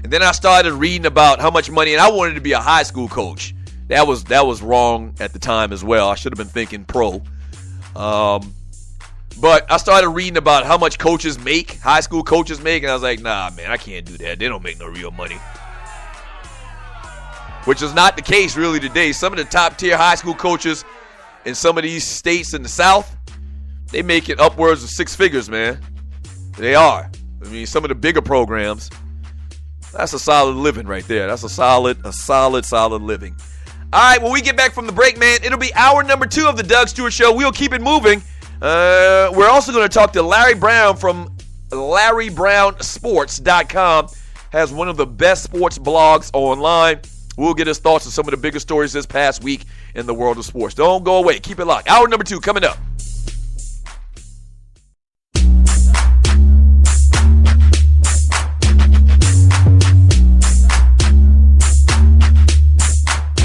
And then I started reading about how much money, and I wanted to be a high school coach. That was wrong at the time as well. I should have been thinking pro. But I started reading about how much coaches make, high school coaches make, and I was like, nah, man, I can't do that. They don't make no real money. Which is not the case really today. Some of the top tier high school coaches in some of these states in the South, they make it upwards of 6 figures, man. They are. I mean, some of the bigger programs. That's a solid living right there. That's a solid living. All right, when we get back from the break, man, it'll be hour number 2 of the Doug Stewart Show. We'll keep it moving. We're also going to talk to Larry Brown from LarryBrownSports.com. has one of the best sports blogs online. We'll get his thoughts on some of the biggest stories this past week in the world of sports. Don't go away. Keep it locked. Hour number 2 coming up.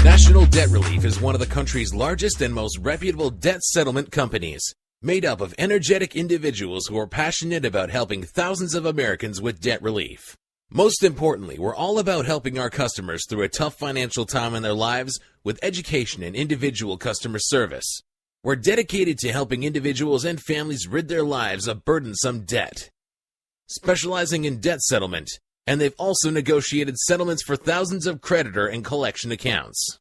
National Debt Relief is one of the country's largest and most reputable debt settlement companies, made up of energetic individuals who are passionate about helping thousands of Americans with debt relief. Most importantly, we're all about helping our customers through a tough financial time in their lives with education and individual customer service. We're dedicated to helping individuals and families rid their lives of burdensome debt, specializing in debt settlement, and they've also negotiated settlements for thousands of creditor and collection accounts.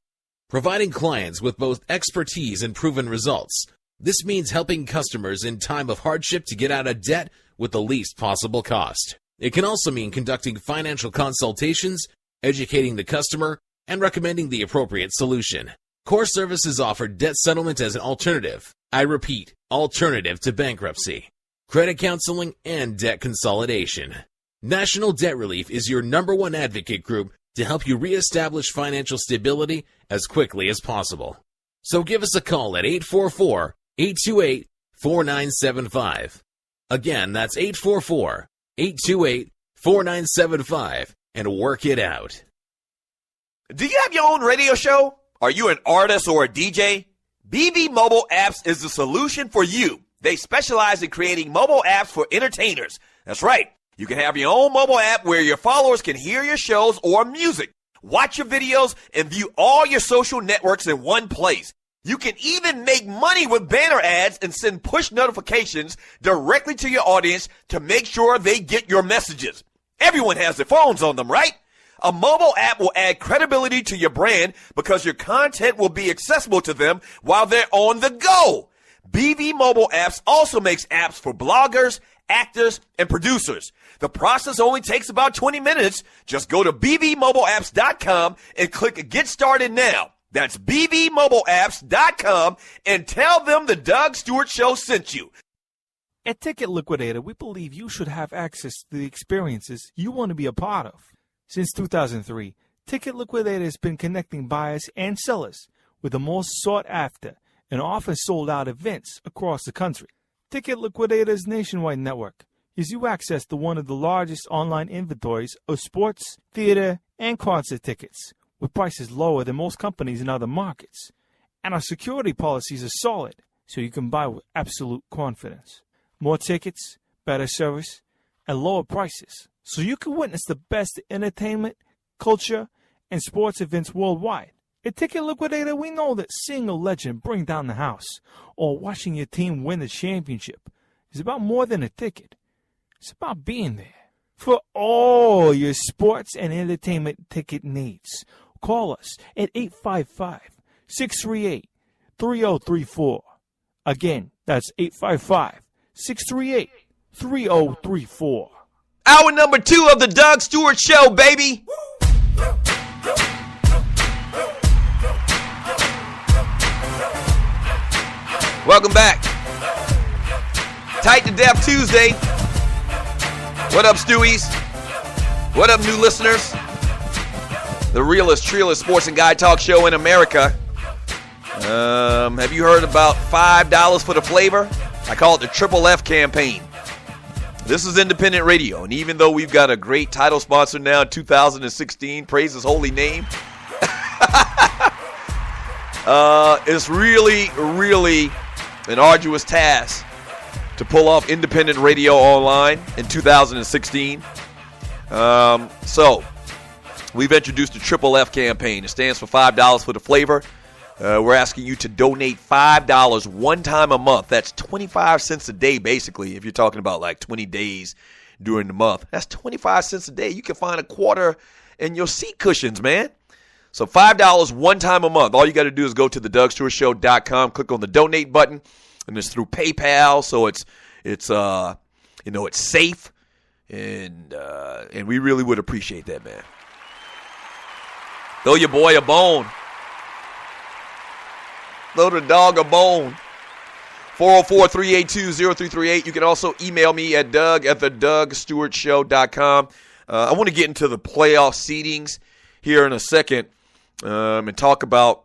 Providing clients with both expertise and proven results, this means helping customers in time of hardship to get out of debt with the least possible cost. It can also mean conducting financial consultations, educating the customer, and recommending the appropriate solution. Core Services offer debt settlement as an alternative. I repeat, alternative to bankruptcy, credit counseling, and debt consolidation. National Debt Relief is your #1 advocate group to help you reestablish financial stability as quickly as possible. So give us a call at 844-828-4975. Again, that's 844-828-4975, and work it out. Do you have your own radio show? Are you an artist or a DJ? BB Mobile Apps is the solution for you. They specialize in creating mobile apps for entertainers. That's right. You can have your own mobile app where your followers can hear your shows or music, watch your videos, and view all your social networks in one place. You can even make money with banner ads and send push notifications directly to your audience to make sure they get your messages. Everyone has their phones on them, right? A mobile app will add credibility to your brand because your content will be accessible to them while they're on the go. BB Mobile Apps also makes apps for bloggers, actors, and producers. The process only takes about 20 minutes. Just go to bbmobileapps.com and click Get Started Now. That's bbmobileapps.com and tell them the Doug Stewart Show sent you. At Ticket Liquidator, we believe you should have access to the experiences you want to be a part of. Since 2003, Ticket Liquidator has been connecting buyers and sellers with the most sought-after and often sold-out events across the country. Ticket Liquidator's nationwide network gives you access to one of the largest online inventories of sports, theater, and concert tickets with prices lower than most companies in other markets. And our security policies are solid, so you can buy with absolute confidence. More tickets, better service, and lower prices, so you can witness the best entertainment, culture, and sports events worldwide. At Ticket Liquidator, we know that seeing a legend bring down the house or watching your team win the championship is about more than a ticket. It's about being there. For all your sports and entertainment ticket needs, call us at 855-638-3034. Again, that's 855-638-3034. Hour number 2 of the Doug Stewart Show, baby. Welcome back. Tight to Death Tuesday. What up, Stewies? What up, new listeners? The realest, trillest sports and guy talk show in America. Have you heard about $5 for the flavor? I call it the Triple F campaign. This is independent radio, and even though we've got a great title sponsor now in 2016, praise his holy name, it's really, really an arduous task to pull off independent radio online in 2016. So we've introduced the Triple F campaign. It stands for $5 for the flavor. We're asking you to donate $5 one time a month. That's 25 cents a day, basically, if you're talking about like 20 days during the month. That's 25 cents a day. You can find a quarter in your seat cushions, man. So $5 one time a month. All you got to do is go to thedugstewartshow.com, click on the donate button, and it's through PayPal, so it's safe, and we really would appreciate that, man. Throw your boy a bone. Throw the dog a bone. 404-382-0338. You can also email me at Doug@thedugstewartshow.com. I want to get into the playoff seedings here in a second and talk about,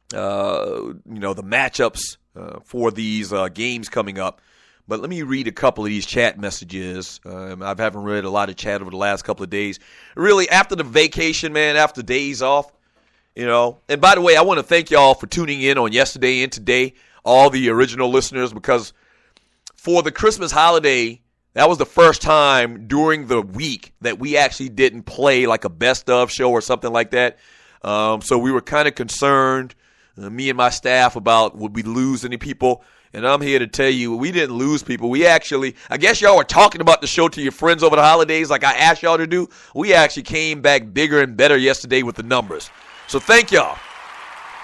the matchups for these games coming up. But let me read a couple of these chat messages. I haven't read a lot of chat over the last couple of days. Really, after the vacation, man, after days off, And by the way, I want to thank y'all for tuning in on yesterday and today, all the original listeners, because for the Christmas holiday, that was the first time during the week that we actually didn't play like a best of show or something like that. So we were kind of concerned, me and my staff, about would we lose any people. And I'm here to tell you, we didn't lose people. We actually, I guess y'all were talking about the show to your friends over the holidays like I asked y'all to do. We actually came back bigger and better yesterday with the numbers. So thank y'all.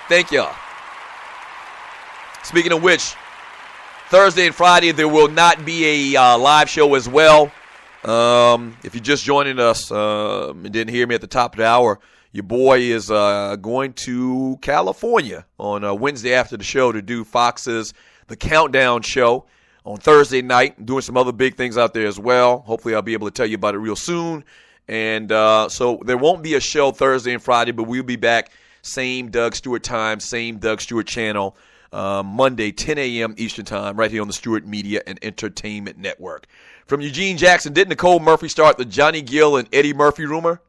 Thank y'all. Speaking of which, Thursday and Friday, there will not be a live show as well. If you're just joining us and didn't hear me at the top of the hour, your boy is going to California on Wednesday after the show to do Fox's The Countdown Show on Thursday night. Doing some other big things out there as well. Hopefully I'll be able to tell you about it real soon. And so there won't be a show Thursday and Friday, but we'll be back same Doug Stewart time, same Doug Stewart channel, Monday, 10 a.m. Eastern time, right here on the Stewart Media and Entertainment Network. From Eugene Jackson, did Nicole Murphy start the Johnny Gill and Eddie Murphy rumor?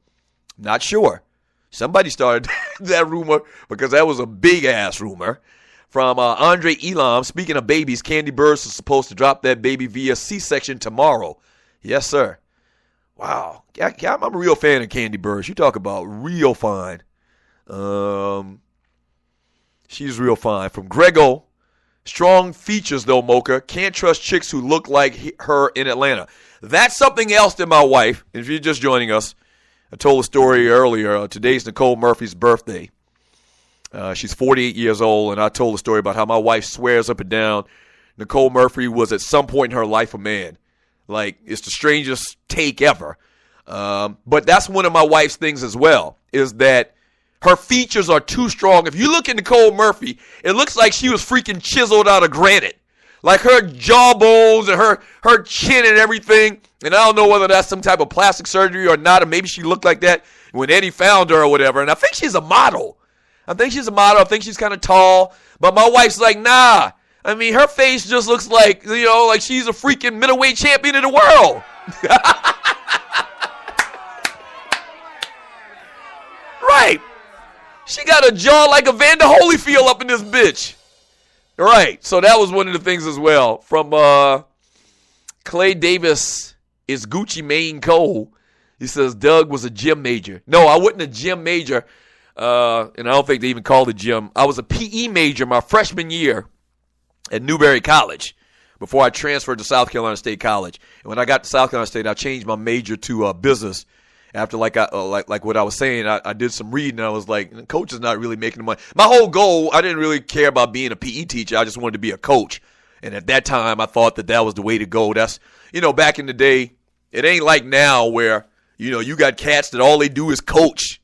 Not sure. Somebody started that rumor because that was a big-ass rumor. From Andre Elam, speaking of babies, Candy Burrs is supposed to drop that baby via C-section tomorrow. Yes, sir. Wow. I'm a real fan of Candy Burrs. You talk about real fine. She's real fine. From Grego, strong features, though, Mocha. Can't trust chicks who look like her in Atlanta. That's something else than my wife. If you're just joining us, I told a story earlier. Today's Nicole Murphy's birthday. She's 48 years old, and I told a story about how my wife swears up and down Nicole Murphy was at some point in her life a man. Like, it's the strangest take ever. But that's one of my wife's things as well, is that her features are too strong. If you look at Nicole Murphy, it looks like she was freaking chiseled out of granite. Like her jawbones and her chin and everything. And I don't know whether that's some type of plastic surgery or not, or maybe she looked like that when Eddie found her or whatever. And I think she's a model. I think she's kind of tall. But my wife's like, nah. I mean, her face just looks like, like she's a freaking middleweight champion of the world. Right. She got a jaw like Evander Holyfield up in this bitch. Right. So that was one of the things as well. From Clay Davis is Gucci Mane Cole. He says Doug was a gym major. No, I wasn't a gym major. And I don't think they even called it gym. I was a PE major my freshman year at Newberry College before I transferred to South Carolina State College. And when I got to South Carolina State, I changed my major to business. After like what I was saying, I did some reading, and I was like, coach is not really making the money. My whole goal, I didn't really care about being a PE teacher. I just wanted to be a coach. And at that time, I thought that was the way to go. That's, back in the day, it ain't like now where, you got cats that all they do is coach.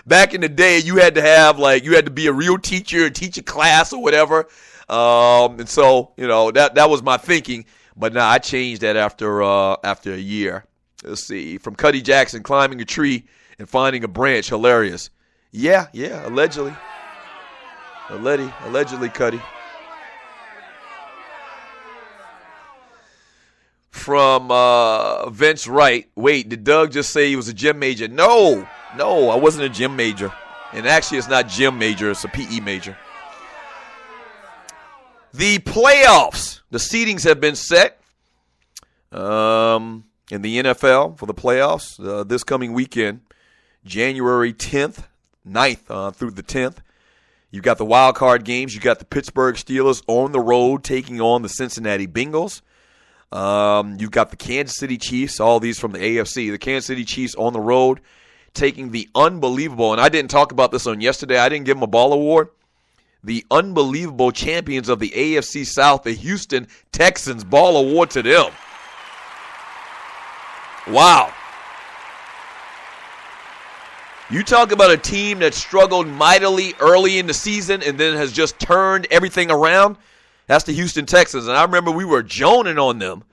Back in the day, you had to be a real teacher and teach a class or whatever. And so, that was my thinking. But now I changed that after a year. Let's see. From Cuddy Jackson, climbing a tree and finding a branch. Hilarious. Yeah, allegedly. Allegedly, Cuddy. From Vince Wright. Wait, did Doug just say he was a gym major? No, I wasn't a gym major. And actually, it's not gym major. It's a PE major. The playoffs. The seedings have been set. In the NFL for the playoffs this coming weekend, January 10th, 9th through the 10th. You've got the wild card games. You've got the Pittsburgh Steelers on the road taking on the Cincinnati Bengals. You've got the Kansas City Chiefs, all these from the AFC. The Kansas City Chiefs on the road taking the unbelievable, and I didn't talk about this on yesterday. I didn't give them a ball award. The unbelievable champions of the AFC South, the Houston Texans, ball award to them. Wow. You talk about a team that struggled mightily early in the season and then has just turned everything around. That's the Houston Texans. And I remember we were joning on them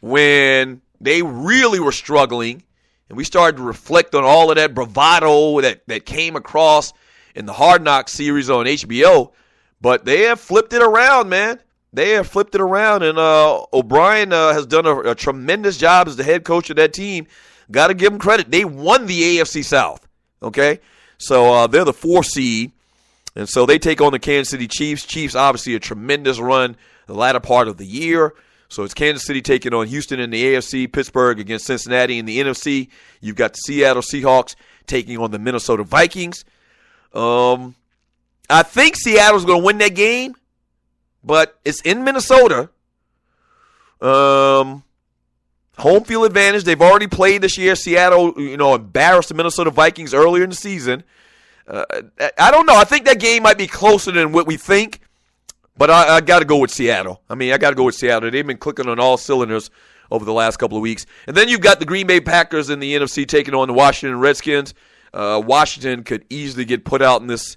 when they really were struggling, and we started to reflect on all of that bravado that came across in the Hard Knocks series on HBO. But they have flipped it around, man. They have flipped it around, and O'Brien has done a tremendous job as the head coach of that team. Got to give him credit. They won the AFC South, okay? So they're the 4th seed, and so they take on the Kansas City Chiefs. Chiefs, obviously, a tremendous run the latter part of the year. So it's Kansas City taking on Houston in the AFC, Pittsburgh against Cincinnati in the NFC. You've got the Seattle Seahawks taking on the Minnesota Vikings. I think Seattle's going to win that game, but it's in Minnesota. Home field advantage. They've already played this year. Seattle, embarrassed the Minnesota Vikings earlier in the season. I don't know. I think that game might be closer than what we think. But I got to go with Seattle. I got to go with Seattle. They've been clicking on all cylinders over the last couple of weeks. And then you've got the Green Bay Packers in the NFC taking on the Washington Redskins. Washington could easily get put out in this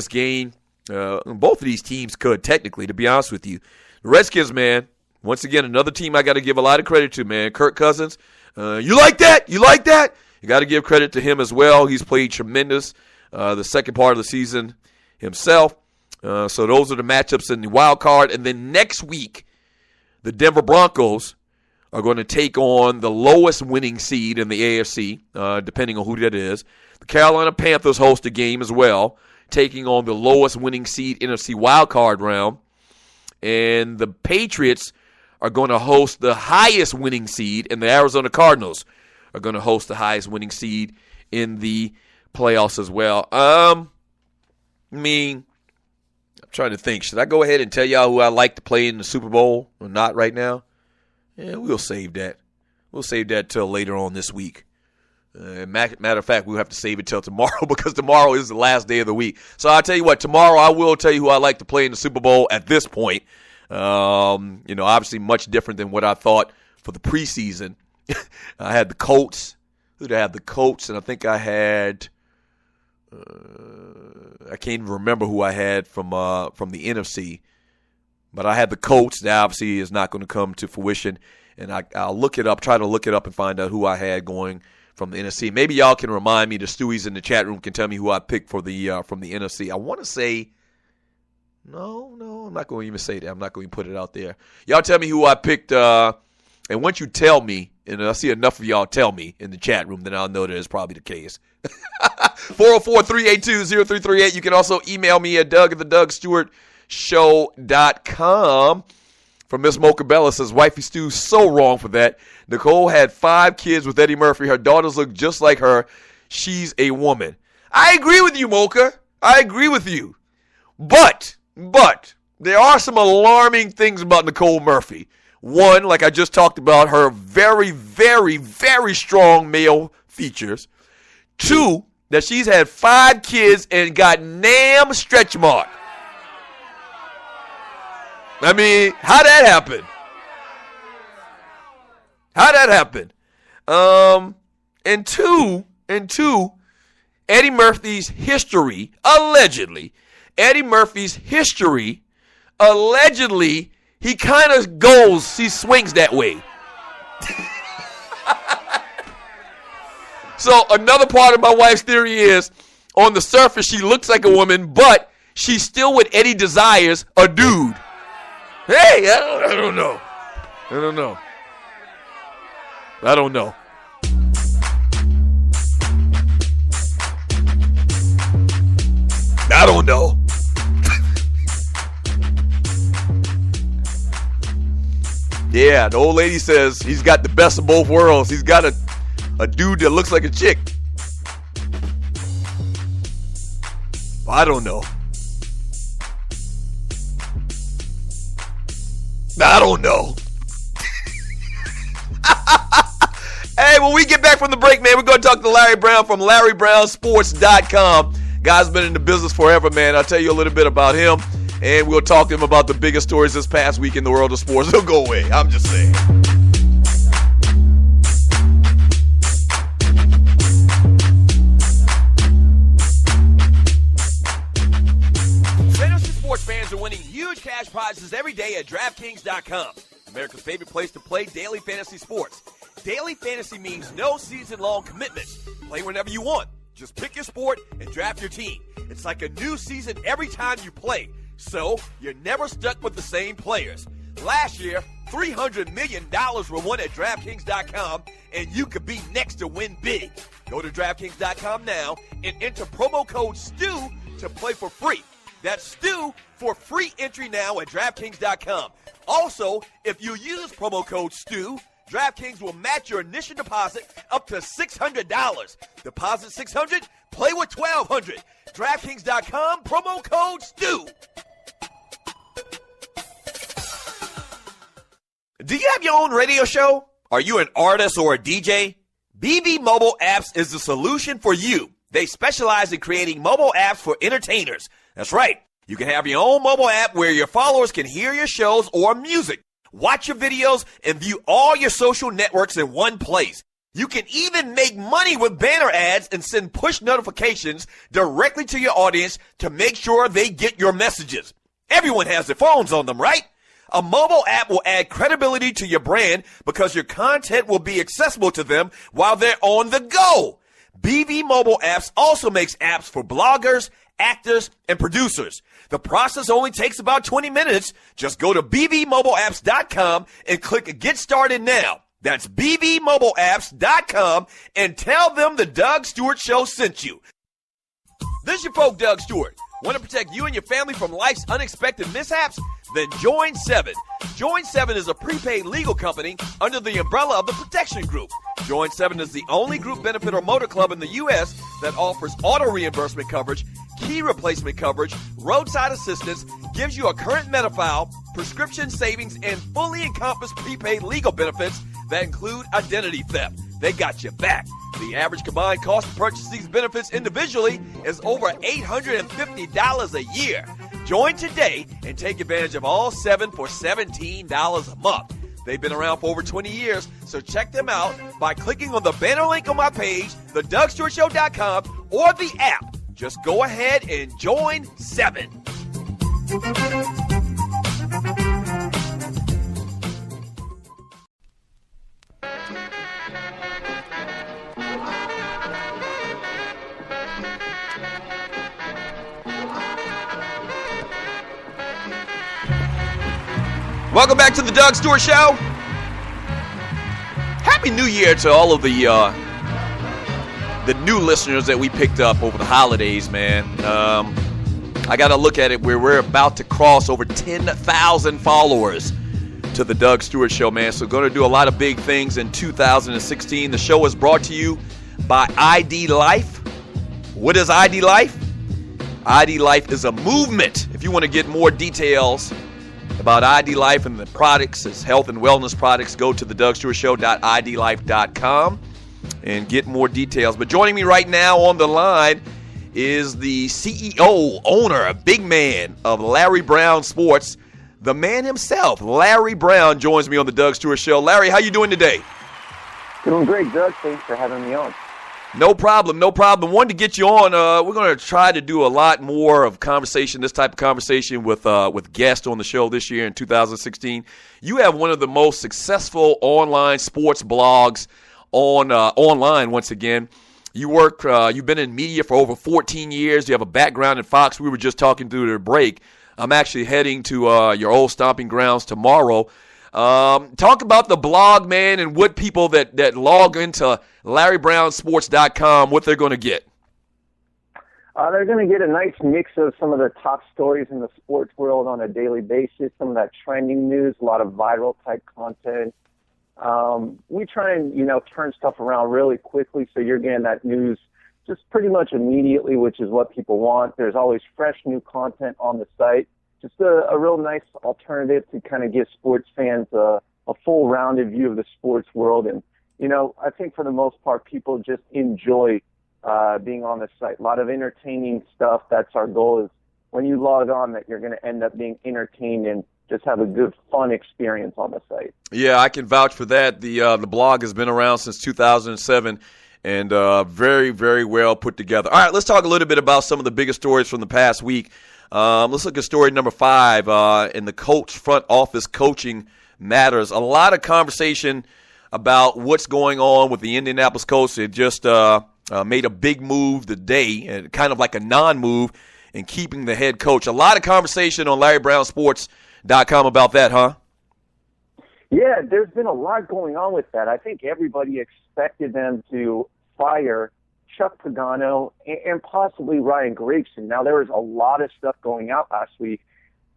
game. Both of these teams could, technically, to be honest with you. The Redskins, man, once again, another team I got to give a lot of credit to, man. Kirk Cousins. You like that? You like that? You got to give credit to him as well. He's played tremendous the second part of the season himself. So those are the matchups in the wild card. And then next week, the Denver Broncos are going to take on the lowest winning seed in the AFC, depending on who that is. The Carolina Panthers host a game as well, taking on the lowest winning seed NFC wild card round. And the Patriots are going to host the highest winning seed, and the Arizona Cardinals are going to host the highest winning seed in the playoffs as well. Trying to think, should I go ahead and tell y'all who I like to play in the Super Bowl or not right now? Yeah, we'll save that. We'll save that till later on this week. Matter of fact, we'll have to save it till tomorrow because tomorrow is the last day of the week. So I'll tell you what, tomorrow I will tell you who I like to play in the Super Bowl at this point. Obviously much different than what I thought for the preseason. I had the Colts. Who did I have? The Colts, and I think I had I can't even remember who I had from the NFC, but I had the Colts. That obviously is not going to come to fruition, and I'll look it up, try to look it up and find out who I had going from the NFC. Maybe y'all can remind me. The Stewies in the chat room can tell me who I picked for the from the NFC. I want to say no, I'm not going to even say that. I'm not going to put it out there. Y'all tell me who I picked, and once you tell me, and I see enough of y'all tell me in the chat room, then I'll know that it's probably the case. 404-382-0338. You can also email me at doug@thedougstewartshow.com. From Miss Mocha Bella says, Wifey Stu's so wrong for that. Nicole had 5 kids with Eddie Murphy. Her daughters look just like her. She's a woman. I agree with you, Mocha. I agree with you. But there are some alarming things about Nicole Murphy. One, like I just talked about, her very, very, very strong male features. 2, that she's had 5 kids and got NAM stretch mark. I mean, how'd that happen? And two, Eddie Murphy's history, allegedly, he kind of he swings that way. So another part of my wife's theory is, on the surface, she looks like a woman, but she's still what Eddie desires, a dude. Hey, I don't know. I don't know. Yeah, the old lady says he's got the best of both worlds. He's got a dude that looks like a chick. I don't know. Hey, when we get back from the break, man, we're going to talk to Larry Brown from LarryBrownSports.com. Guy's been in the business forever, man. I'll tell you a little bit about him, and we'll talk to him about the biggest stories this past week in the world of sports. He'll go away. I'm just saying. Fantasy sports fans are winning huge cash prizes every day at DraftKings.com. America's favorite place to play daily fantasy sports. Daily fantasy means no season-long commitments. Play whenever you want. Just pick your sport and draft your team. It's like a new season every time you play, so you're never stuck with the same players. Last year, $300 million were won at DraftKings.com, and you could be next to win big. Go to DraftKings.com now and enter promo code STU to play for free. That's STU for free entry now at DraftKings.com. Also, if you use promo code STU, DraftKings will match your initial deposit up to $600. Deposit $600, play with $1,200. DraftKings.com, promo code STU. Do you have your own radio show? Are you an artist or a DJ? BB Mobile Apps is the solution for you. They specialize in creating mobile apps for entertainers. That's right. You can have your own mobile app where your followers can hear your shows or music, watch your videos, and view all your social networks in one place. You can even make money with banner ads and send push notifications directly to your audience to make sure they get your messages. Everyone has their phones on them, right? A mobile app will add credibility to your brand because your content will be accessible to them while they're on the go. BB Mobile Apps also makes apps for bloggers, actors, and producers. The process only takes about 20 minutes. Just go to bbmobileapps.com and click Get Started Now. That's bbmobileapps.com and tell them the Doug Stewart Show sent you. This is your folk, Doug Stewart. Want to protect you and your family from life's unexpected mishaps? Then join 7. Join 7 is a prepaid legal company under the umbrella of the Protection Group. Join 7 is the only group benefit or motor club in the U.S. that offers auto reimbursement coverage, key replacement coverage, roadside assistance, gives you a current Medi-file, prescription savings, and fully encompassed prepaid legal benefits that include identity theft. They got your back. The average combined cost to purchase these benefits individually is over $850 a year. Join today and take advantage of all 7 for $17 a month. They've been around for over 20 years, so check them out by clicking on the banner link on my page, thedougstewartshow.com, or the app. Just go ahead and join 7. Welcome back to the Doug Stewart Show. Happy New Year to all of the new listeners that we picked up over the holidays, man. I got to look at it where we're about to cross over 10,000 followers to the Doug Stewart Show, man. So going to do a lot of big things in 2016. The show is brought to you by ID Life. What is ID Life? ID Life is a movement. If you want to get more details about ID Life and the products, its health and wellness products, go to the DougStewartShow.idlife.com and get more details. But joining me right now on the line is the CEO, owner, a big man of Larry Brown Sports, the man himself. Larry Brown joins me on the Doug Stewart Show. Larry, how you doing today? Doing great, Doug. Thanks for having me on. No problem, no problem. Wanted to get you on. We're going to try to do a lot more of conversation, this type of conversation with guests on the show this year in 2016. You have one of the most successful online sports blogs online once again. You work, you've been in media for over 14 years. You have a background in Fox. We were just talking through the break. I'm actually heading to your old stomping grounds tomorrow. Talk about the blog, man, and what people that log into LarryBrownSports.com, what they're going to get. They're going to get a nice mix of some of the top stories in the sports world on a daily basis, some of that trending news, a lot of viral type content. We try and, turn stuff around really quickly so you're getting that news just pretty much immediately, which is what people want. There's always fresh new content on the site. Just a real nice alternative to kind of give sports fans a full rounded view of the sports world. And, I think for the most part, people just enjoy being on the site. A lot of entertaining stuff. That's our goal, is when you log on that you're going to end up being entertained and just have a good, fun experience on the site. Yeah, I can vouch for that. The blog has been around since 2007 and very, very well put together. All right, let's talk a little bit about some of the biggest stories from the past week. Let's look at story number 5 in the Colts front office coaching matters. A lot of conversation about what's going on with the Indianapolis Colts. It just made a big move today, and kind of like a non-move in keeping the head coach. A lot of conversation on LarryBrownSports.com about that, huh? Yeah, there's been a lot going on with that. I think everybody expected them to fire Chuck Pagano and possibly Ryan Grigson. Now, there was a lot of stuff going out last week.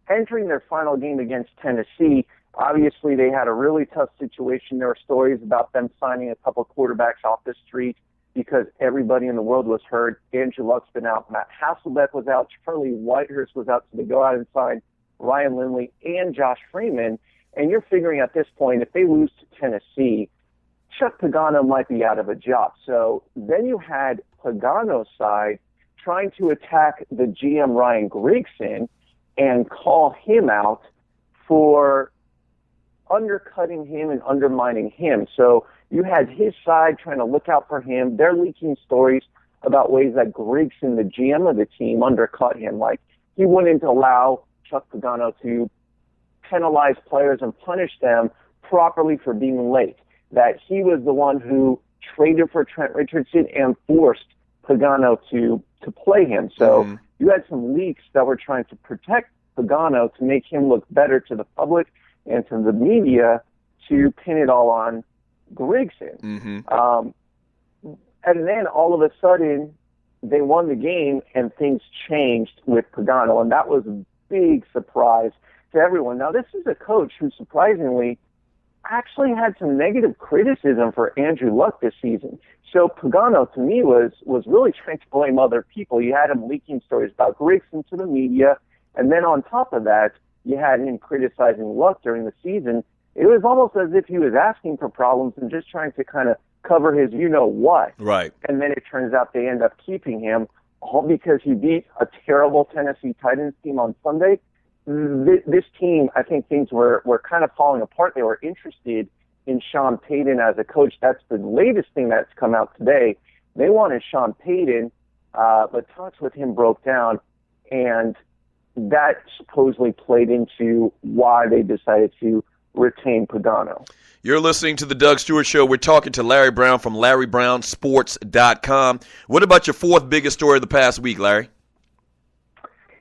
Entering their final game against Tennessee, obviously they had a really tough situation. There were stories about them signing a couple of quarterbacks off the street because everybody in the world was hurt. Andrew Luck's been out. Matt Hasselbeck was out. Charlie Whitehurst was out. So they go out and sign Ryan Lindley and Josh Freeman. And you're figuring at this point, if they lose to Tennessee, Chuck Pagano might be out of a job. So then you had Pagano's side trying to attack the GM Ryan Grigson and call him out for undercutting him and undermining him. So you had his side trying to look out for him. They're leaking stories about ways that Grigson, the GM of the team, undercut him. Like he wouldn't allow Chuck Pagano to penalize players and punish them properly for being late. That he was the one who traded for Trent Richardson and forced Pagano to play him. So you had some leaks that were trying to protect Pagano to make him look better to the public and to the media to pin it all on Grigson. And then all of a sudden they won the game and things changed with Pagano, and that was a big surprise to everyone. Now, this is a coach who surprisingly actually had some negative criticism for Andrew Luck this season. So Pagano, to me, was really trying to blame other people. You had him leaking stories about Grigson to the media, and then on top of that, you had him criticizing Luck during the season. It was almost as if he was asking for problems and just trying to kind of cover his you-know-what. Right. And then it turns out they end up keeping him, all because he beat a terrible Tennessee Titans team on Sunday. This team, I think things were kind of falling apart. They were interested in Sean Payton as a coach. That's the latest thing that's come out today. They wanted Sean Payton, but talks with him broke down, and that supposedly played into why they decided to retain Pagano. You're listening to the Doug Stewart Show. We're talking to Larry Brown from LarryBrownSports.com. What about your fourth biggest story of the past week, Larry?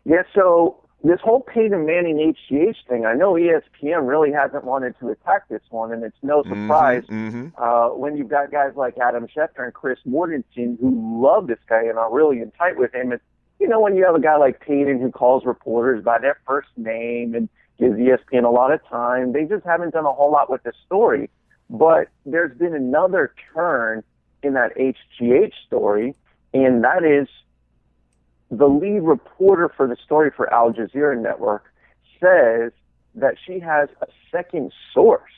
Yeah, so this whole Peyton Manning HGH thing, I know ESPN really hasn't wanted to attack this one, and it's no surprise when you've got guys like Adam Schefter and Chris Mortensen who love this guy and are really in tight with him. And, you know, when you have a guy like Peyton who calls reporters by their first name and gives ESPN a lot of time, they just haven't done a whole lot with the story. But there's been another turn in that HGH story, and that is the lead reporter for the story for Al Jazeera Network says that she has a second source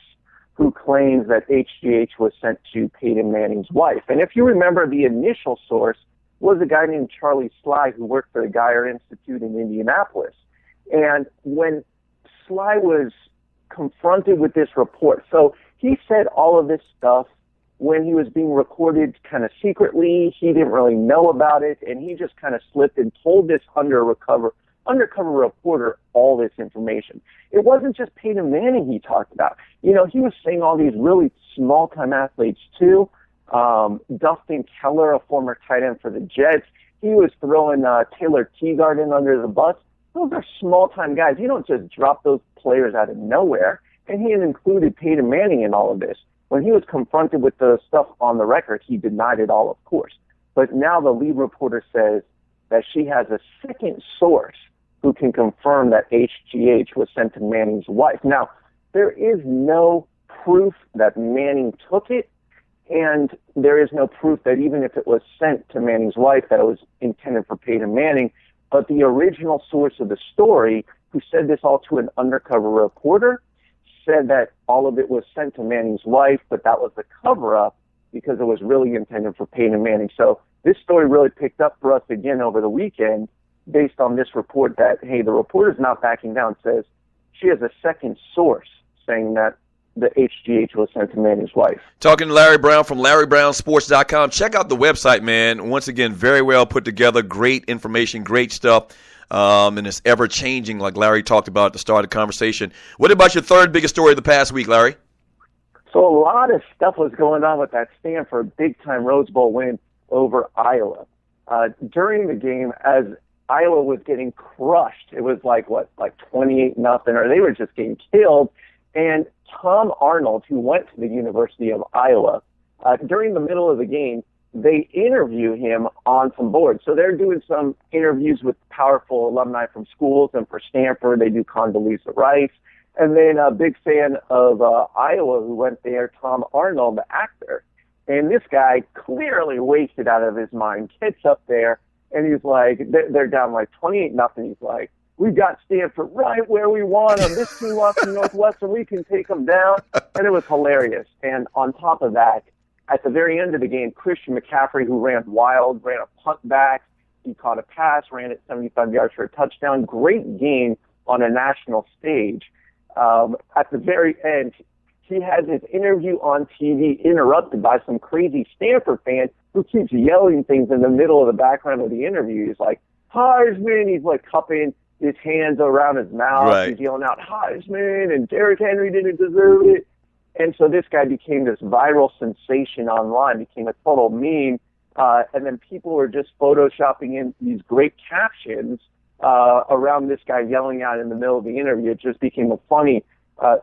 who claims that HGH was sent to Peyton Manning's wife. And if you remember, the initial source was a guy named Charlie Sly who worked for the Geyer Institute in Indianapolis. And when Sly was confronted with this report, so he said all of this stuff when he was being recorded kind of secretly. He didn't really know about it, and he just kind of slipped and told this undercover reporter all this information. It wasn't just Peyton Manning he talked about. You know, he was saying all these really small-time athletes, too. Dustin Keller, a former tight end for the Jets, he was throwing Taylor Teagarden under the bus. Those are small-time guys. You don't just drop those players out of nowhere. And he had included Peyton Manning in all of this. When he was confronted with the stuff on the record, he denied it all, of course. But now the lead reporter says that she has a second source who can confirm that HGH was sent to Manning's wife. Now, there is no proof that Manning took it, and there is no proof that even if it was sent to Manning's wife, that it was intended for Peyton Manning. But the original source of the story, who said this all to an undercover reporter, said that all of it was sent to Manning's wife, but that was the cover-up because it was really intended for Peyton Manning. So this story really picked up for us again over the weekend based on this report that, hey, the reporter's not backing down, says she has a second source saying that the HGH was sent to Manning's wife. Talking to Larry Brown from LarryBrownSports.com. Check out the website, man. Once again, very well put together. Great information, great stuff. and it's ever-changing, like Larry talked about at the start of the conversation. What about your third biggest story of the past week, Larry? So a lot of stuff was going on with that Stanford big-time Rose Bowl win over Iowa. During the game, as Iowa was getting crushed, it was like 28-0, or they were just getting killed. And Tom Arnold, who went to the University of Iowa, during the middle of the game, they interview him on some boards. So they're doing some interviews with powerful alumni from schools, and for Stanford, they do Condoleezza Rice. And then a big fan of Iowa who went there, Tom Arnold, the actor. And this guy, clearly wasted out of his mind, gets up there, and he's like, they're down like 28-0. He's like, we've got Stanford right where we want them. This team lost to Northwestern. We can take them down. And it was hilarious. And on top of that, at the very end of the game, Christian McCaffrey, who ran wild, ran a punt back. He caught a pass, ran it 75 yards for a touchdown. Great game on a national stage. At the very end, he has his interview on TV interrupted by some crazy Stanford fan who keeps yelling things in the middle of the background of the interview. He's like, Heisman. He's like cupping his hands around his mouth. Right. He's yelling out, Heisman, and Derrick Henry didn't deserve it. And so this guy became this viral sensation online, became a total meme. And then people were just photoshopping in these great captions around this guy yelling out in the middle of the interview. It just became a funny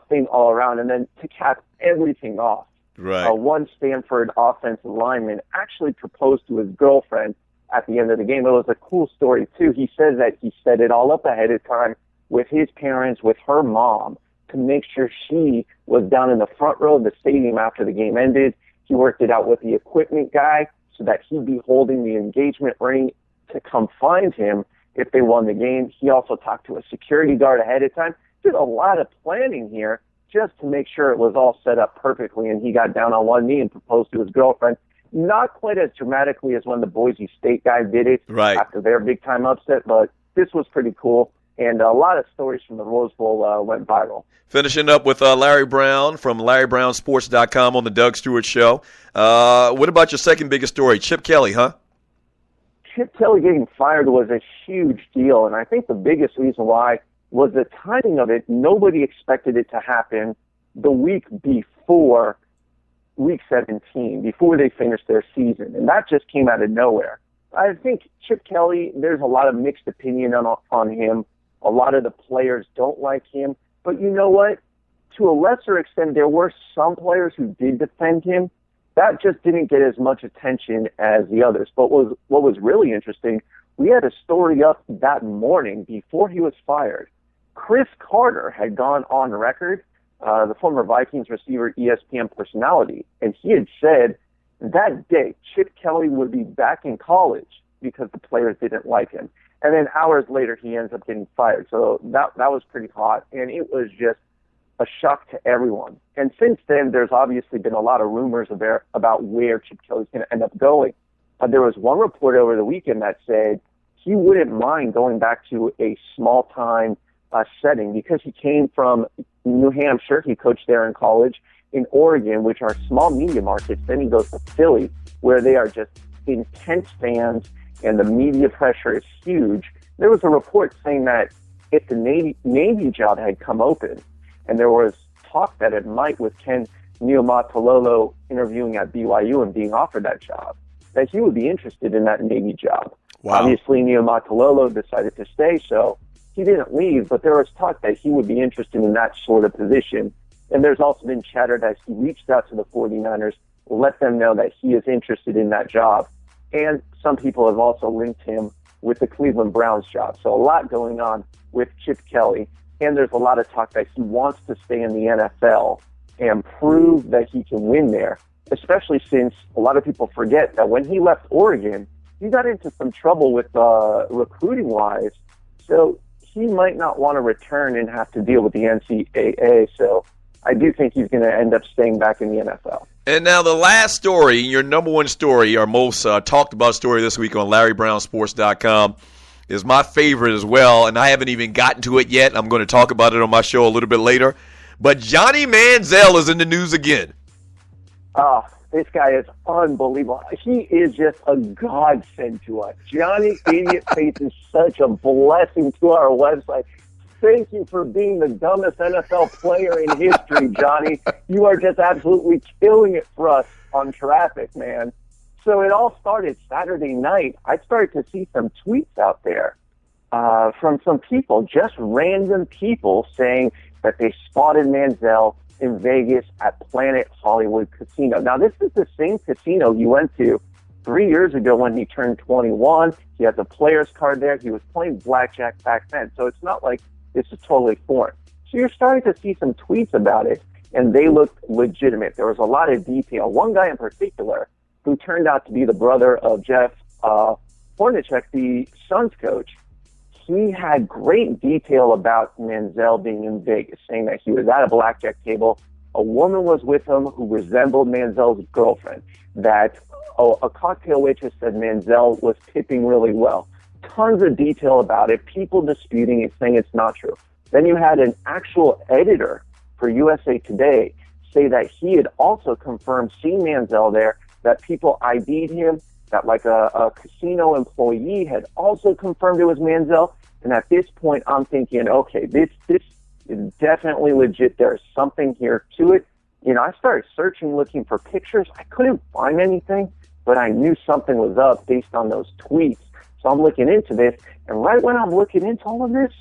thing all around. And then to cap everything off, Right. one Stanford offensive lineman actually proposed to his girlfriend at the end of the game. It was a cool story, too. He says that he set it all up ahead of time with his parents, with her mom, to make sure she was down in the front row of the stadium after the game ended. He worked it out with the equipment guy so that he'd be holding the engagement ring to come find him if they won the game. He also talked to a security guard ahead of time. Did a lot of planning here just to make sure it was all set up perfectly, and he got down on one knee and proposed to his girlfriend. Not quite as dramatically as when the Boise State guys did it after their big-time upset, but this was pretty cool, and a lot of stories from the Rose Bowl went viral. Finishing up with Larry Brown from LarryBrownSports.com on the Doug Stewart Show. What about your second biggest story? Chip Kelly, huh? Chip Kelly getting fired was a huge deal, and I think the biggest reason why was the timing of it. Nobody expected it to happen the week before Week 17, before they finished their season, and that just came out of nowhere. I think Chip Kelly, there's a lot of mixed opinion on him. A lot of the players don't like him, but you know what? To a lesser extent, there were some players who did defend him. That just didn't get as much attention as the others. But what was really interesting, we had a story up that morning before he was fired. Chris Carter had gone on record, the former Vikings receiver, ESPN personality, and he had said that day Chip Kelly would be back in college because the players didn't like him. And then hours later, he ends up getting fired. So that was pretty hot, and it was just a shock to everyone. And since then, there's obviously been a lot of rumors about where Chip Kelly's going to end up going. There was one report over the weekend that said he wouldn't mind going back to a small-time setting because he came from New Hampshire. He coached there in college. In Oregon, which are small media markets. Then he goes to Philly, where they are just intense fans, and the media pressure is huge. There was a report saying that if the Navy job had come open, and there was talk that it might, with Ken Niumatalolo interviewing at BYU and being offered that job, that he would be interested in that Navy job. Wow. Obviously, Niumatalolo decided to stay, so he didn't leave, but there was talk that he would be interested in that sort of position. And there's also been chatter that he reached out to the 49ers, let them know that he is interested in that job. And some people have also linked him with the Cleveland Browns job. So a lot going on with Chip Kelly. And there's a lot of talk that he wants to stay in the NFL and prove that he can win there, especially since a lot of people forget that when he left Oregon, he got into some trouble with recruiting-wise. So he might not want to return and have to deal with the NCAA. So I do think he's going to end up staying back in the NFL. And now the last story, your number one story, our most talked about story this week on LarryBrownSports.com, is my favorite as well, and I haven't even gotten to it yet. I'm going to talk about it on my show a little bit later. But Johnny Manziel is in the news again. This guy is unbelievable. He is just a godsend to us. Johnny Idiot Face is such a blessing to our website. Thank you for being the dumbest NFL player in history, Johnny. You are just absolutely killing it for us on traffic, man. So it all started Saturday night. I started to see some tweets out there from some people, just random people, saying that they spotted Manziel in Vegas at Planet Hollywood Casino. Now, this is the same casino he went to 3 years ago when he turned 21. He has a player's card there. He was playing blackjack back then. So it's not like this is totally foreign. So you're starting to see some tweets about it, and they looked legitimate. There was a lot of detail. One guy in particular, who turned out to be the brother of Jeff Hornacek, the Suns coach, he had great detail about Manziel being in Vegas, saying that he was at a blackjack table. A woman was with him who resembled Manziel's girlfriend, that a cocktail waitress said Manziel was tipping really well. Tons of detail about it, people disputing it, saying it's not true. Then you had an actual editor for USA Today say that he had also confirmed seeing Manziel there, that people ID'd him, that like a casino employee had also confirmed it was Manziel. And at this point, I'm thinking, okay, this is definitely legit. There's something here to it. You know, I started searching, looking for pictures. I couldn't find anything, but I knew something was up based on those tweets. So I'm looking into this. And right when I'm looking into all of this,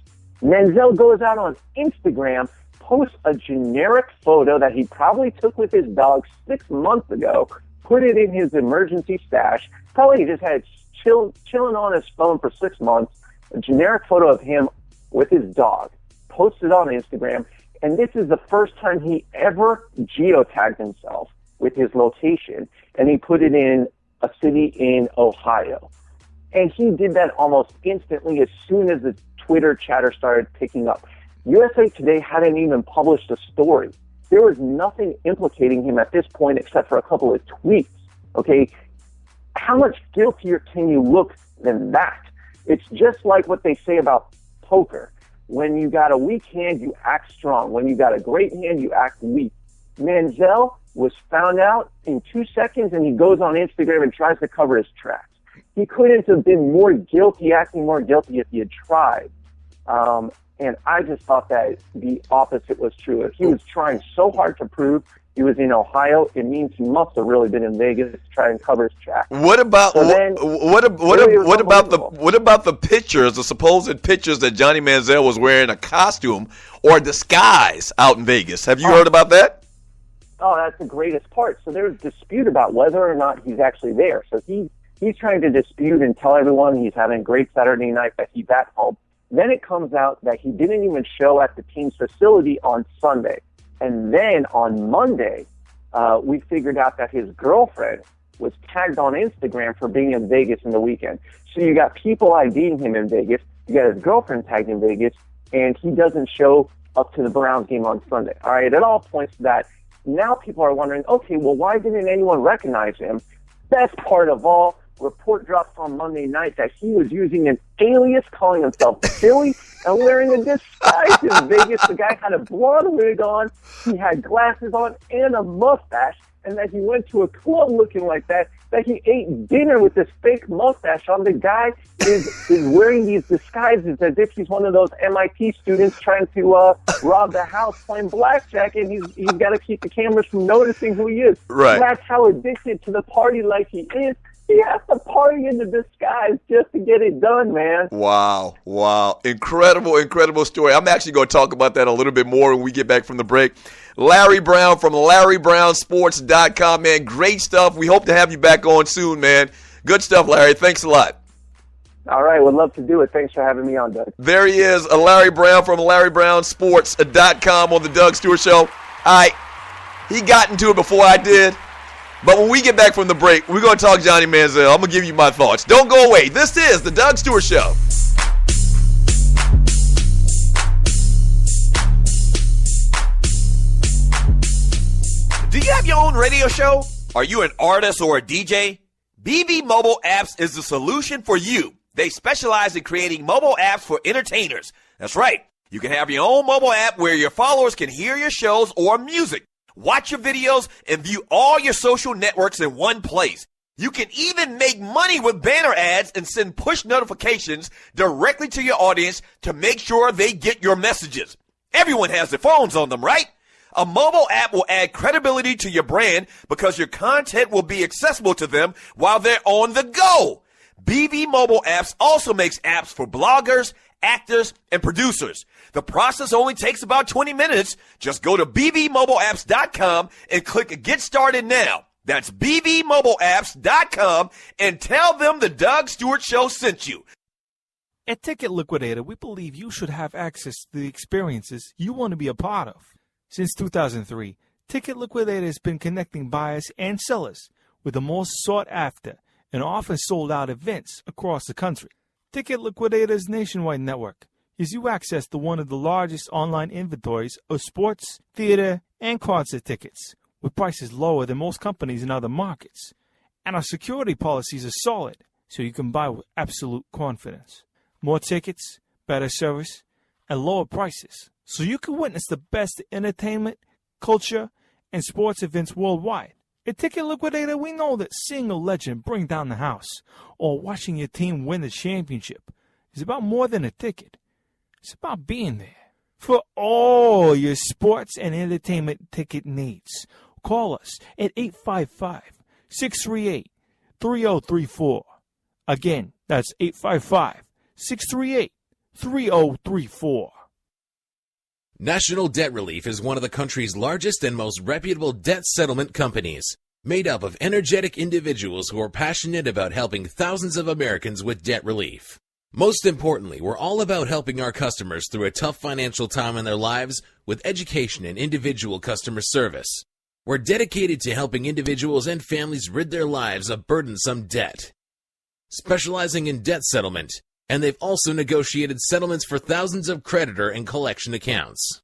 Manziel goes out on Instagram, posts a generic photo that he probably took with his dog 6 months ago, put it in his emergency stash, probably just had chilling on his phone for 6 months, a generic photo of him with his dog, posted on Instagram, and this is the first time he ever geotagged himself with his location, and he put it in a city in Ohio. And he did that almost instantly as soon as the Twitter chatter started picking up. USA Today hadn't even published a story. There was nothing implicating him at this point except for a couple of tweets. Okay, how much guiltier can you look than that? It's just like what they say about poker. When you got a weak hand, you act strong. When you got a great hand, you act weak. Manziel was found out in 2 seconds, and he goes on Instagram and tries to cover his tracks. He couldn't have been more guilty, acting more guilty if he had tried. And I just thought that the opposite was true. If he was trying so hard to prove he was in Ohio, it means he must have really been in Vegas to try and cover his tracks. What about what about the pictures, the supposed pictures that Johnny Manziel was wearing a costume or a disguise out in Vegas? Have you heard about that? Oh, that's the greatest part. So there's a dispute about whether or not he's actually there. So he's trying to dispute and tell everyone he's having a great Saturday night, that he's at home. Then it comes out that he didn't even show at the team's facility on Sunday. And then on Monday, we figured out that his girlfriend was tagged on Instagram for being in Vegas in the weekend. So you got people IDing him in Vegas, you got his girlfriend tagged in Vegas, and he doesn't show up to the Browns game on Sunday. All right, it all points to that. Now people are wondering, okay, well, why didn't anyone recognize him? Best part of all, report drops on Monday night that he was using an alias, calling himself Billy, and wearing a disguise in Vegas. The guy had a blonde wig on, he had glasses on, and a mustache, and that he went to a club looking like that he ate dinner with this fake mustache on. The guy is wearing these disguises as if he's one of those MIT students trying to rob the house playing blackjack, and he's got to keep the cameras from noticing who he is. Right. That's how addicted to the party life he is. He has to party in the disguise just to get it done, man. Wow. Incredible story. I'm actually going to talk about that a little bit more when we get back from the break. Larry Brown from LarryBrownSports.com, man. Great stuff. We hope to have you back on soon, man. Good stuff, Larry. Thanks a lot. All right. Would love to do it. Thanks for having me on, Doug. There he is, Larry Brown from LarryBrownSports.com on the Doug Stewart Show. He got into it before I did. But when we get back from the break, we're going to talk Johnny Manziel. I'm going to give you my thoughts. Don't go away. This is the Doug Stewart Show. Do you have your own radio show? Are you an artist or a DJ? BB Mobile Apps is the solution for you. They specialize in creating mobile apps for entertainers. That's right. You can have your own mobile app where your followers can hear your shows or music. watch your videos, and view all your social networks in one place. You can even make money with banner ads and send push notifications directly to your audience to make sure they get your messages. Everyone has their phones on them, right? A mobile app will add credibility to your brand because your content will be accessible to them while they're on the go. BB Mobile Apps also makes apps for bloggers, actors, and producers. The process only takes about 20 minutes. Just go to bbmobileapps.com and click Get Started Now. That's bbmobileapps.com and tell them the Doug Stewart Show sent you. At Ticket Liquidator, we believe you should have access to the experiences you want to be a part of. Since 2003, Ticket Liquidator has been connecting buyers and sellers with the most sought-after and often sold-out events across the country. Ticket Liquidator's nationwide network gives you access to one of the largest online inventories of sports, theater, and concert tickets, with prices lower than most companies in other markets. And our security policies are solid, so you can buy with absolute confidence. More tickets, better service, and lower prices, so you can witness the best entertainment, culture, and sports events worldwide. At Ticket Liquidator, we know that seeing a legend bring down the house or watching your team win the championship is about more than a ticket. It's about being there. For all your sports and entertainment ticket needs, call us at 855-638-3034. Again, that's 855-638-3034. National Debt Relief is one of the country's largest and most reputable debt settlement companies, made up of energetic individuals who are passionate about helping thousands of Americans with debt relief. Most importantly, we're all about helping our customers through a tough financial time in their lives with education and individual customer service. We're dedicated to helping individuals and families rid their lives of burdensome debt, specializing in debt settlement, and they've also negotiated settlements for thousands of creditor and collection accounts.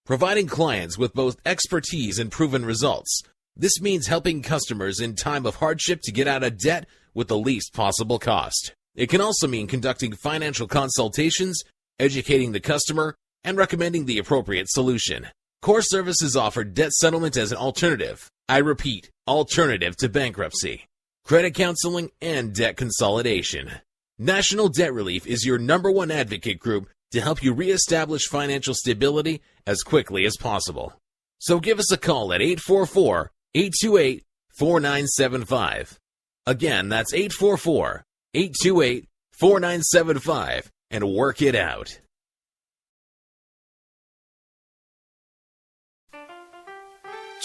Providing clients with both expertise and proven results, this means helping customers in time of hardship to get out of debt with the least possible cost. It can also mean conducting financial consultations, educating the customer, and recommending the appropriate solution. Core Services offer debt settlement as an alternative. I repeat, alternative to bankruptcy, credit counseling, and debt consolidation. National Debt Relief is your #1 advocate group to help you reestablish financial stability as quickly as possible. So give us a call at 844-828-4975. Again, that's 844-828-4975 and work it out.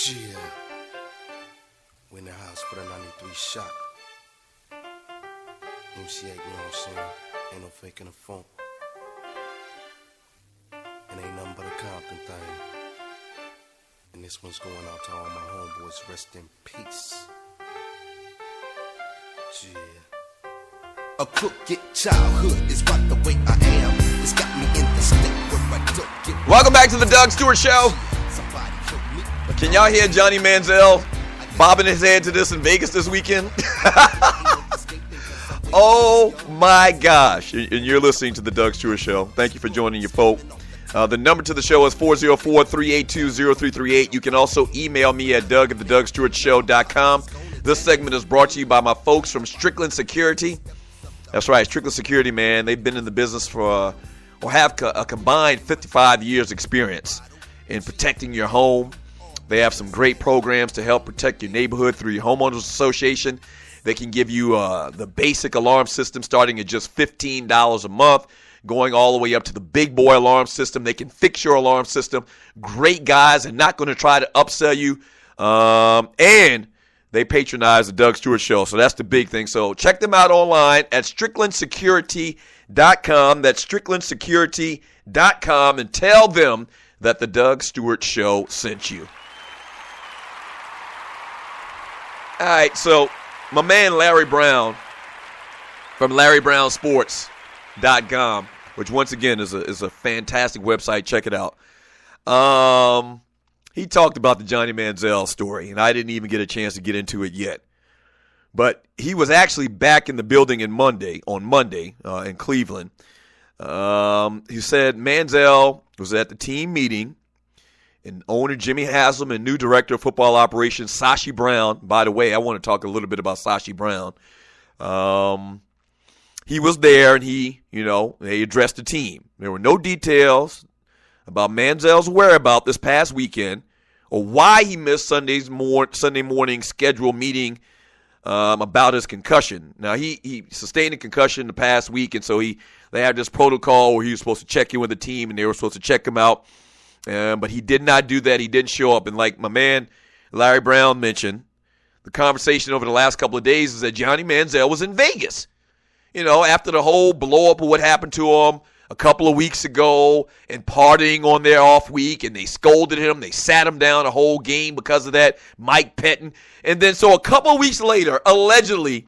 Yeah. We in the house for the 93 shot. MC8, you know what I'm saying? Ain't no faking the funk. It ain't nothing but a Compton thing. And this one's going out to all my homeboys. Rest in peace. Yeah. A crooked childhood is right the way I am. It's got me in the state where I don't get. Welcome back to the Doug Stewart Show. Can y'all hear Johnny Manziel bobbing his head to this in Vegas this weekend? Oh my gosh. And you're listening to the Doug Stewart Show. Thank you for joining your folk. The number to the show is 404-382-0338. You can also email me at doug@thedugstewartshow.com. This segment is brought to you by my folks from Strickland Security. That's right, Strickland Security, man. They've been in the business for, or have a combined 55 years experience in protecting your home. They have some great programs to help protect your neighborhood through your homeowners association. They can give you the basic alarm system starting at just $15 a month, going all the way up to the big boy alarm system. They can fix your alarm system. Great guys and not going to try to upsell you. And they patronize the Doug Stewart Show. So that's the big thing. So check them out online at StricklandSecurity.com. That's StricklandSecurity.com. And tell them that the Doug Stewart Show sent you. All right, so my man Larry Brown from LarryBrownSports.com, which once again is a fantastic website. Check it out. He talked about the Johnny Manziel story, and I didn't even get a chance to get into it yet. But he was actually back in the building on Monday in Cleveland. He said Manziel was at the team meeting, and owner Jimmy Haslam and new director of football operations Sashi Brown. By the way, I want to talk a little bit about Sashi Brown. He was there, and they addressed the team. There were no details about Manziel's whereabouts this past weekend or why he missed Sunday morning scheduled meeting about his concussion. Now, he sustained a concussion the past week, and so they had this protocol where he was supposed to check in with the team, and they were supposed to check him out. But he did not do that. He didn't show up. And like my man Larry Brown mentioned, the conversation over the last couple of days is that Johnny Manziel was in Vegas. After the whole blow-up of what happened to him a couple of weeks ago and partying on their off week, and they scolded him. They sat him down a whole game because of that, Mike Pettin. And then so a couple of weeks later, allegedly,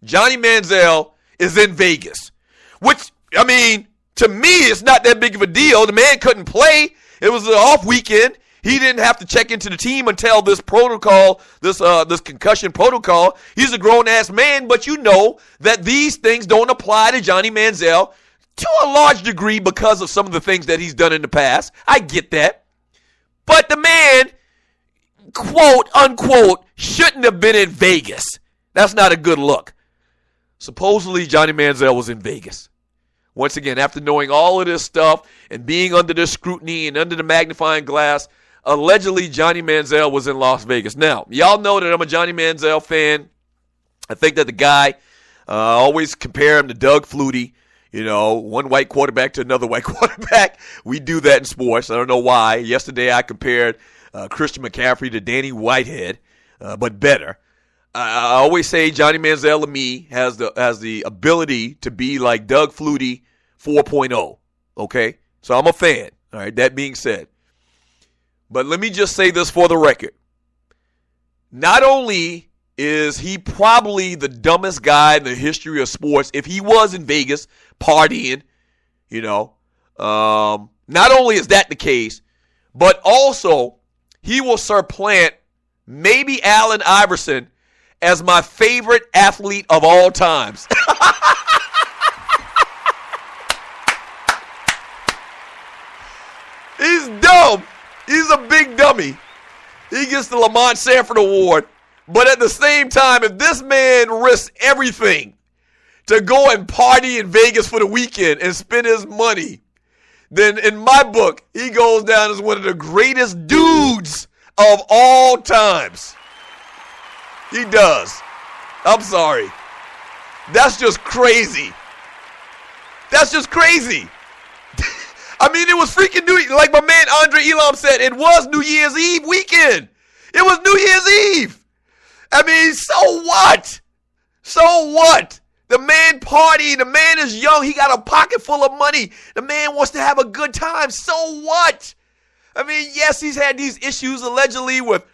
Johnny Manziel is in Vegas. Which, to me, it's not that big of a deal. The man couldn't play. It was an off weekend. He didn't have to check into the team until this protocol, this concussion protocol. He's a grown-ass man, but you know that these things don't apply to Johnny Manziel to a large degree because of some of the things that he's done in the past. I get that. But the man, quote, unquote, shouldn't have been in Vegas. That's not a good look. Supposedly, Johnny Manziel was in Vegas. Once again, after knowing all of this stuff and being under the scrutiny and under the magnifying glass, allegedly Johnny Manziel was in Las Vegas. Now, y'all know that I'm a Johnny Manziel fan. I think that the guy, always compare him to Doug Flutie, one white quarterback to another white quarterback. We do that in sports. I don't know why. Yesterday I compared Christian McCaffrey to Danny Whitehead, but better. I always say Johnny Manziel to me has the ability to be like Doug Flutie 4.0. Okay? So I'm a fan. All right, that being said. But let me just say this for the record. Not only is he probably the dumbest guy in the history of sports, if he was in Vegas partying, not only is that the case, but also he will supplant maybe Allen Iverson as my favorite athlete of all times. He's dumb. He's a big dummy. He gets the Lamont Sanford Award. But at the same time, if this man risks everything to go and party in Vegas for the weekend and spend his money, then in my book, he goes down as one of the greatest dudes of all times. He does. I'm sorry. That's just crazy. That's just crazy. It was freaking like my man Andre Elam said, it was New Year's Eve weekend. It was New Year's Eve. So what? So what? The man partying. The man is young. He got a pocket full of money. The man wants to have a good time. So what? Yes, he's had these issues allegedly with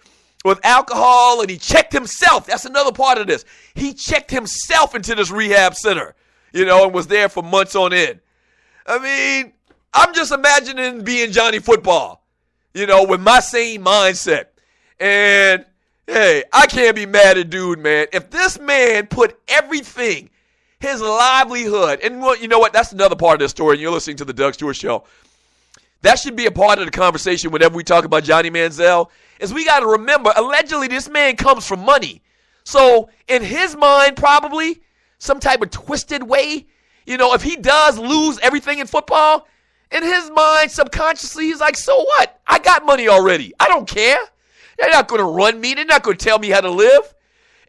alcohol, and he checked himself. That's another part of this. He checked himself into this rehab center, and was there for months on end. I'm just imagining being Johnny Football, with my same mindset. And, hey, I can't be mad at dude, man. If this man put everything, his livelihood, and you know what? That's another part of this story, and you're listening to the Doug Stewart Show. That should be a part of the conversation whenever we talk about Johnny Manziel, is we got to remember, allegedly, this man comes from money. So, in his mind, probably, some type of twisted way, if he does lose everything in football, in his mind, subconsciously, he's like, so what? I got money already. I don't care. They're not going to run me. They're not going to tell me how to live.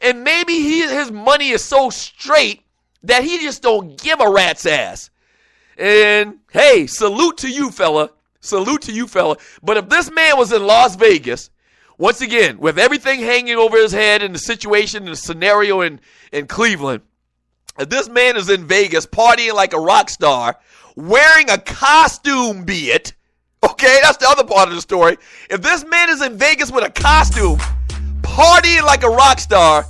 And maybe his money is so straight that he just don't give a rat's ass. And, hey, salute to you, fella. Salute to you, fella. But if this man was in Las Vegas, once again, with everything hanging over his head in the situation, in the scenario in Cleveland, if this man is in Vegas partying like a rock star, wearing a costume, be it, okay, that's the other part of the story. If this man is in Vegas with a costume, partying like a rock star,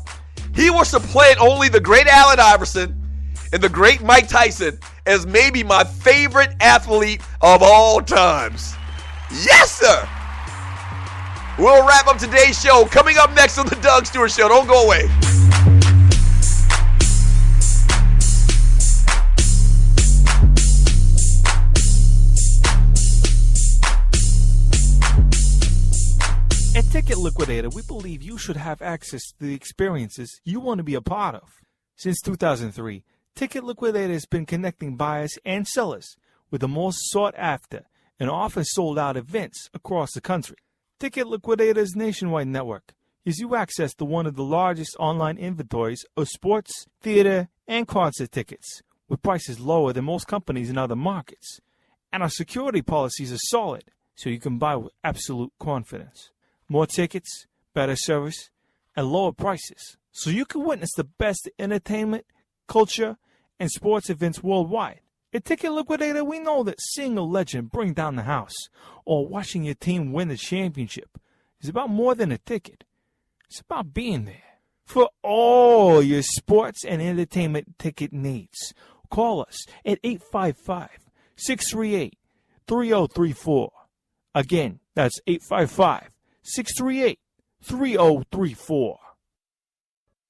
he will supplant only the great Allen Iverson and the great Mike Tyson as maybe my favorite athlete of all times. Yes, sir. We'll wrap up today's show. Coming up next on the Doug Stewart Show. Don't go away. Liquidator, we believe you should have access to the experiences you want to be a part of. Since 2003, Ticket Liquidator has been connecting buyers and sellers with the most sought-after and often sold-out events across the country. Ticket Liquidator's nationwide network gives you access to one of the largest online inventories of sports, theater, and concert tickets, with prices lower than most companies in other markets. And our security policies are solid, so you can buy with absolute confidence. More tickets, better service, and lower prices, so you can witness the best entertainment, culture, and sports events worldwide. At Ticket Liquidator, we know that seeing a legend bring down the house or watching your team win the championship is about more than a ticket. It's about being there. For all your sports and entertainment ticket needs, call us at 855-638-3034. Again, that's 855-638-3034.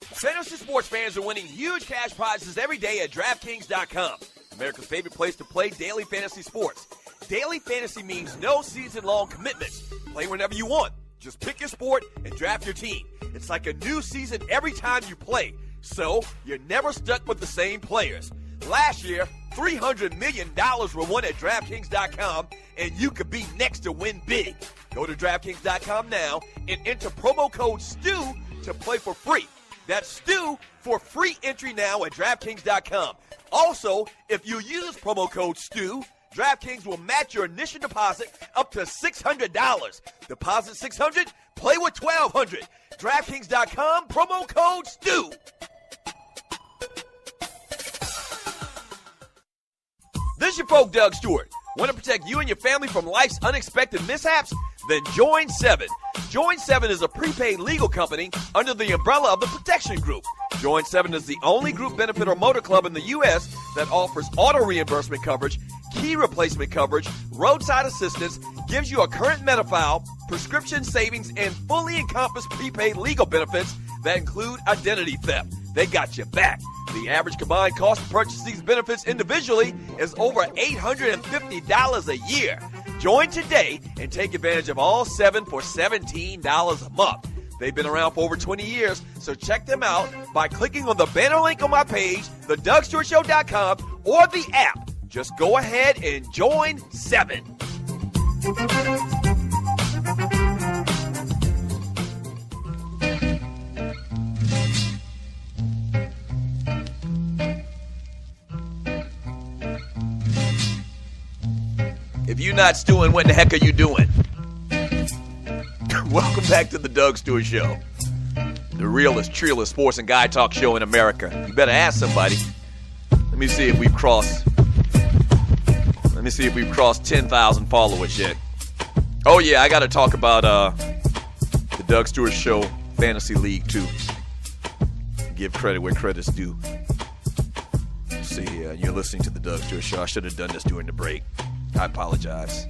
Fantasy sports fans are winning huge cash prizes every day at DraftKings.com. America's favorite place to play daily fantasy sports. Daily fantasy means no season-long commitments. Play whenever you want. Just pick your sport and draft your team. It's like a new season every time you play, so you're never stuck with the same players. Last year, $300 million were won at DraftKings.com, and you could be next to win big. Go to DraftKings.com now and enter promo code STU to play for free. That's STU for free entry now at DraftKings.com. Also, if you use promo code STU, DraftKings will match your initial deposit up to $600. Deposit $600, play with $1,200. DraftKings.com, promo code STU. This is your folk, Doug Stewart. Want to protect you and your family from life's unexpected mishaps? Then join 7. Join 7 is a prepaid legal company under the umbrella of the Protection Group. Join 7 is the only group benefit or motor club in the U.S. that offers auto reimbursement coverage, key replacement coverage, roadside assistance, gives you a current Medi-file, prescription savings, and fully encompassed prepaid legal benefits that include identity theft. They got your back. The average combined cost to purchase these benefits individually is over $850 a year. Join today and take advantage of all 7 for $17 a month. They've been around for over 20 years, so check them out by clicking on the banner link on my page, thedougstewartshow.com, or the app. Just go ahead and join 7. If you're not stewing, what the heck are you doing? Welcome back to the Doug Stewart Show, the realest, trillest sports and guy talk show in America. You better ask somebody. Let me see if we've crossed 10,000 followers yet. Oh yeah, I got to talk about the Doug Stewart Show Fantasy League too. Give credit where credit's due. Let's see here, you're listening to the Doug Stewart Show. I should have done this during the break. I apologize.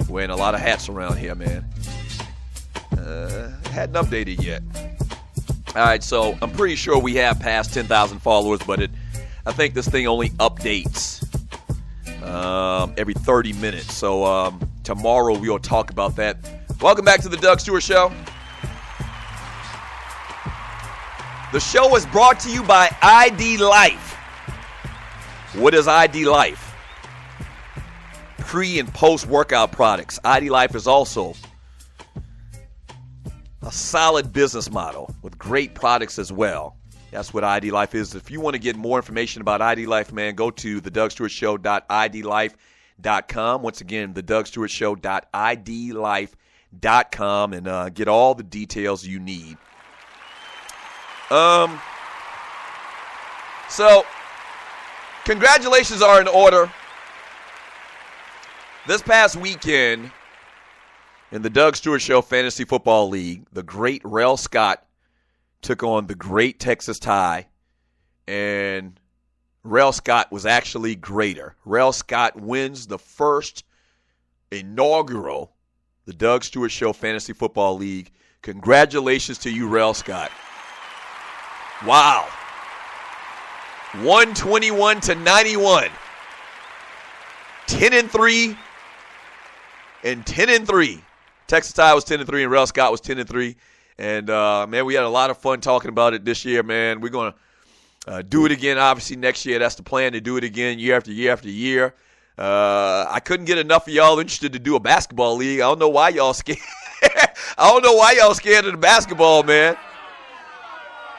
Wearing a lot of hats around here, man. Hadn't updated yet. All right, so I'm pretty sure we have passed 10,000 followers, but I think this thing only updates every 30 minutes. So tomorrow we'll talk about that. Welcome back to the Doug Stewart Show. The show is brought to you by ID Life. What is ID Life? Pre- and post-workout products. ID Life is also a solid business model with great products as well. That's what ID Life is. If you want to get more information about ID Life, man, go to thedougstewartshow.idlife.com. Once again, thedougstewartshow.idlife.com and get all the details you need. So, congratulations are in order. This past weekend, in the Doug Stewart Show Fantasy Football League, the great Rel Scott took on the great Texas Tie, and Rel Scott was actually greater. Rel Scott wins the first inaugural the Doug Stewart Show Fantasy Football League. Congratulations to you, Rel Scott. Wow. 121-91. 10-3 and 10-3. Texas Ty was 10-3, and Rel Scott was 10-3. And, man, we had a lot of fun talking about it this year, man. We're going to do it again, obviously, next year. That's the plan, to do it again year after year after year. I couldn't get enough of y'all interested to do a basketball league. I don't know why y'all scared. I don't know why y'all scared of the basketball, man.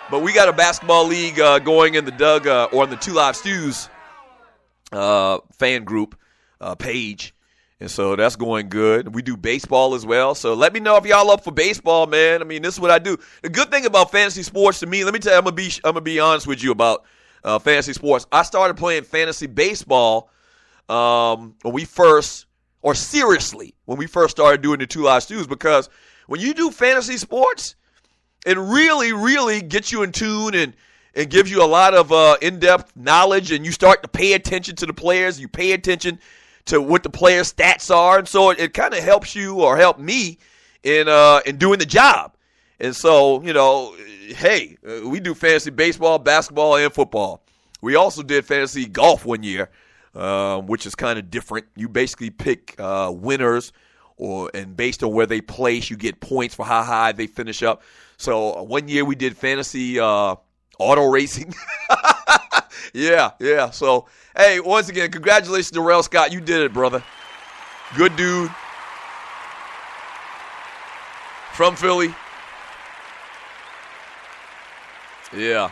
But we got a basketball league going in the Doug or in the Two Live Stews fan group page. And so that's going good. We do baseball as well. So let me know if y'all up for baseball, man. I mean, this is what I do. The good thing about fantasy sports to me, let me tell you, I'm gonna be honest with you about fantasy sports. I started playing fantasy baseball when we first started doing the Two Live Stews, because when you do fantasy sports, it really, really gets you in tune and gives you a lot of in-depth knowledge, and you start to pay attention to the players. You pay attention to what the players' stats are, and so it kind of helps you, or helped me, in doing the job. And so, you know, hey, we do fantasy baseball, basketball, and football. We also did fantasy golf one year, which is kind of different. You basically pick winners, and based on where they place, you get points for how high they finish up. So one year we did fantasy auto racing. Yeah. So, hey, once again, congratulations to Rel Scott. You did it, brother. Good dude. From Philly. Yeah.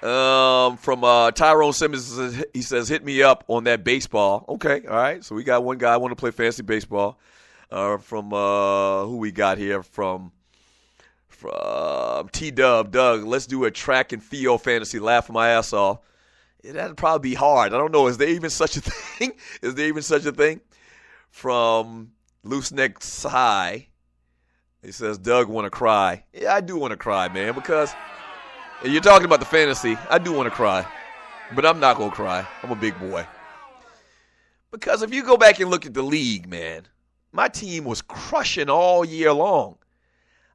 From Tyrone Simmons, he says, hit me up on that baseball. Okay, all right. So we got one guy want to play fantasy baseball. From who we got here? From T-Dub. Doug, let's do a track and field fantasy. Laughing my ass off. That'd probably be hard. I don't know. Is there even such a thing? From Loose Neck High, he says, Doug want to cry. Yeah, I do want to cry, man, because you're talking about the fantasy. I do want to cry, but I'm not going to cry. I'm a big boy. Because if you go back and look at the league, man, my team was crushing all year long.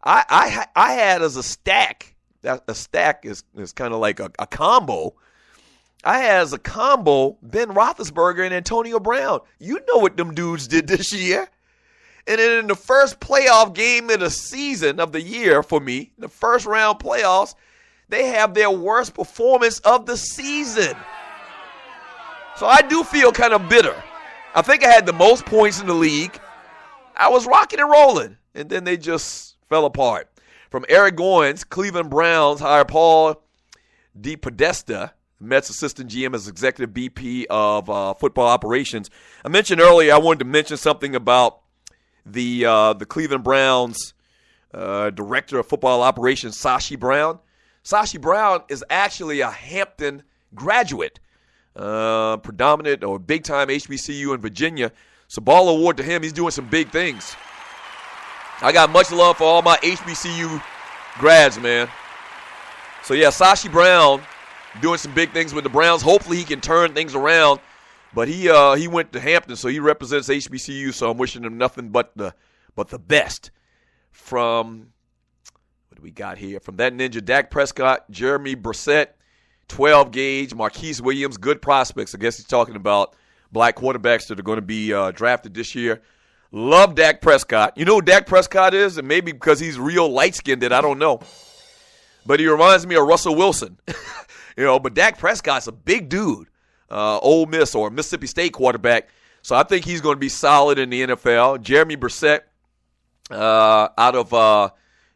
I had as a stack, a stack is kind of like a combo. I had as a combo Ben Roethlisberger and Antonio Brown. You know what them dudes did this year. And then in the first playoff game of the season of the year for me, the first round playoffs, they have their worst performance of the season. So I do feel kind of bitter. I think I had the most points in the league. I was rocking and rolling, and then they just fell apart. From Eric Goins, Cleveland Browns hire Paul DePodesta, Mets assistant GM as executive BP of football operations. I mentioned earlier I wanted to mention something about the Cleveland Browns director of football operations, Sashi Brown. Sashi Brown is actually a Hampton graduate, predominant or big-time HBCU in Virginia. So ball award to him. He's doing some big things. I got much love for all my HBCU grads, man. So, yeah, Sashi Brown doing some big things with the Browns. Hopefully he can turn things around. But he went to Hampton, so he represents HBCU, so I'm wishing him nothing but the best. From, what do we got here? From that ninja, Dak Prescott, Jeremy Brissett, 12 gauge, Marquise Williams, good prospects. I guess he's talking about black quarterbacks that are going to be drafted this year. Love Dak Prescott. You know who Dak Prescott is? And maybe because he's real light-skinned, I don't know. But he reminds me of Russell Wilson. But Dak Prescott's a big dude. Ole Miss or Mississippi State quarterback. So I think he's going to be solid in the NFL. Jeremy Brissett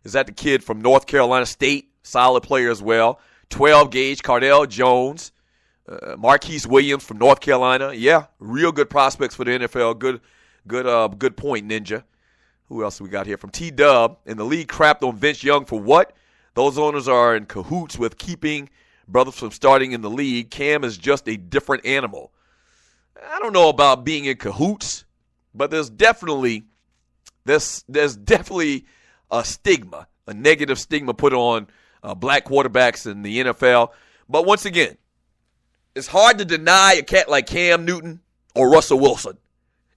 is that the kid from North Carolina State? Solid player as well. 12 gauge, Cardell Jones. Marquise Williams from North Carolina. Yeah, real good prospects for the NFL. Good point, Ninja. Who else we got here? From T-Dub. And the league crapped on Vince Young for what? Those owners are in cahoots with keeping brothers from starting in the league. Cam is just a different animal. I don't know about being in cahoots, but there's definitely a stigma, a negative stigma put on black quarterbacks in the NFL. But once again, it's hard to deny a cat like Cam Newton or Russell Wilson.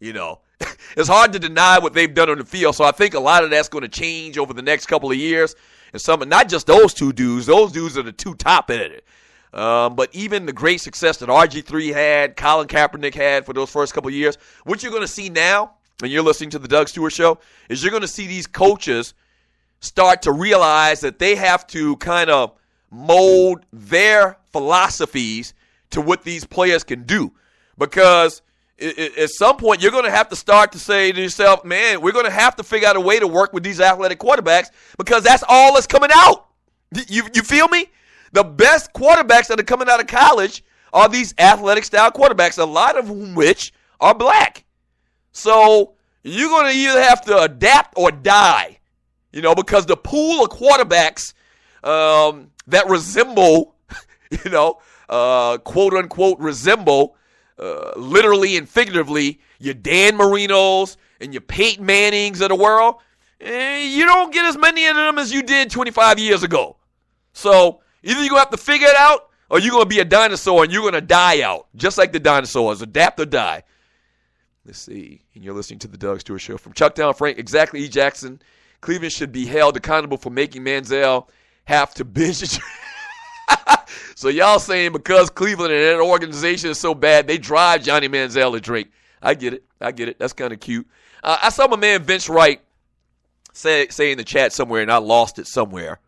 It's hard to deny what they've done on the field. So I think a lot of that's going to change over the next couple of years. And not just those two dudes. Those dudes are the two top at it. But even the great success that RG3 had, Colin Kaepernick had for those first couple of years, what you're going to see now and you're listening to the Doug Stewart Show, is you're going to see these coaches start to realize that they have to kind of mold their philosophies to what these players can do. Because at some point, you're going to have to start to say to yourself, man, we're going to have to figure out a way to work with these athletic quarterbacks because that's all that's coming out. You feel me? The best quarterbacks that are coming out of college are these athletic-style quarterbacks, a lot of which are black. So you're going to either have to adapt or die, because the pool of quarterbacks that resemble, quote-unquote resemble, literally and figuratively, your Dan Marinos and your Peyton Mannings of the world, you don't get as many of them as you did 25 years ago. So either you're going to have to figure it out or you're going to be a dinosaur and you're going to die out, just like the dinosaurs. Adapt or die. Let's see. And you're listening to the Doug Stewart Show. From Chucktown Frank, exactly, E. Jackson. Cleveland should be held accountable for making Manziel have to binge. So y'all saying because Cleveland and that organization is so bad, they drive Johnny Manziel to drink. I get it. That's kind of cute. I saw my man Vince Wright say in the chat somewhere, and I lost it somewhere.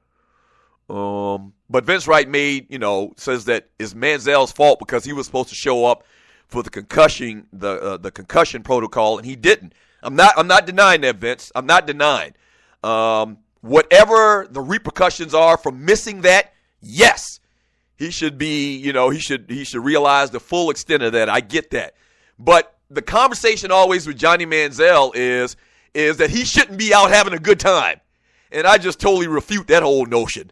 But Vince Wright says that it's Manziel's fault because he was supposed to show up for the concussion protocol, and he didn't. I'm not denying that, Vince. I'm not denying. Whatever the repercussions are from missing that, yes, he should be, he should realize the full extent of that. I get that. But the conversation always with Johnny Manziel is that he shouldn't be out having a good time. And I just totally refute that whole notion.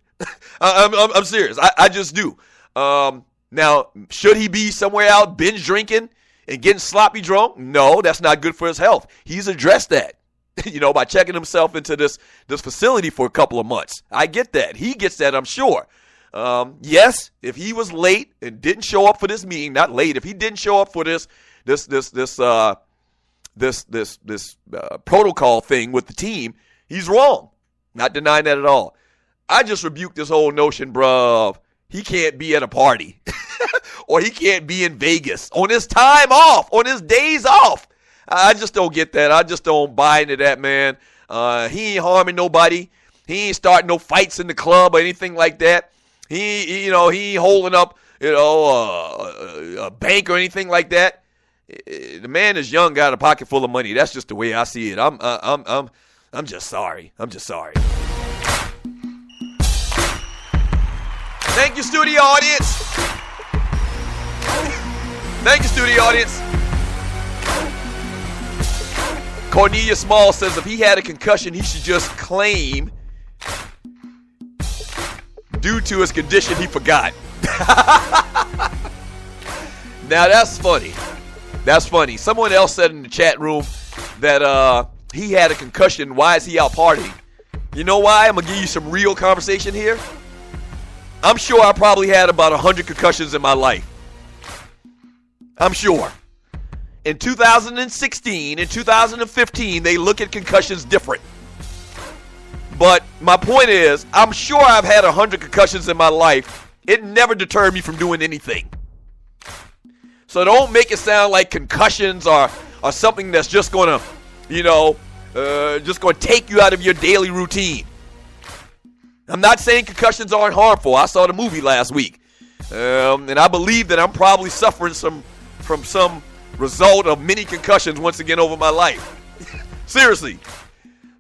I'm serious. I just do. Now, should he be somewhere out binge drinking and getting sloppy drunk? No, that's not good for his health. He's addressed that, by checking himself into this facility for a couple of months. I get that. He gets that, I'm sure. Yes, if he was late and didn't show up for this meeting, not late, if he didn't show up for this protocol thing with the team, he's wrong. Not denying that at all. I just rebuke this whole notion, bruh, he can't be at a party or he can't be in Vegas on his time off, on his days off. I just don't get that. I just don't buy into that, man. He ain't harming nobody. He ain't starting no fights in the club or anything like that. He ain't holding up, a bank or anything like that. The man is young, got a pocket full of money. That's just the way I see it. I'm just sorry. Thank you, studio audience. Cornelia Small says if he had a concussion, he should just claim due to his condition he forgot. Now that's funny. Someone else said in the chat room that he had a concussion. Why is he out partying? You know why? I'm going to give you some real conversation here. I'm sure I probably had about 100 concussions in my life. I'm sure. In 2016 and 2015, they look at concussions different. But my point is, I'm sure I've had 100 concussions in my life. It never deterred me from doing anything. So don't make it sound like concussions are something that's just going to, just going to take you out of your daily routine. I'm not saying concussions aren't harmful. I saw the movie last week. And I believe that I'm probably suffering from some result of many concussions once again over my life. Seriously.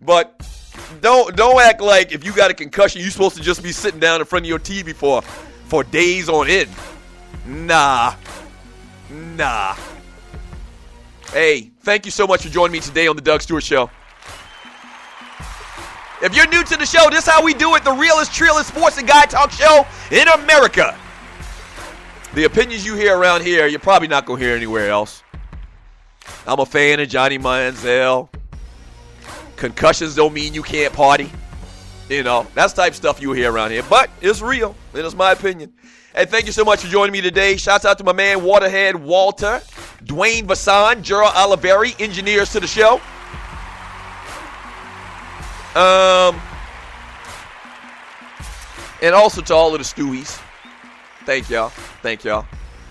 But don't act like if you got a concussion, you're supposed to just be sitting down in front of your TV for days on end. Nah. Hey, thank you so much for joining me today on the Doug Stewart Show. If you're new to the show, this is how we do it. The realest, trillest sports and guy talk show in America. The opinions you hear around here, you're probably not going to hear anywhere else. I'm a fan of Johnny Manziel. Concussions don't mean you can't party. That's the type of stuff you hear around here. But it's real, and it's my opinion. Hey, thank you so much for joining me today. Shouts out to my man, Waterhead Walter, Dwayne Vassan, Gerald Oliveri, engineers to the show. And also to all of the Stewies. Thank y'all.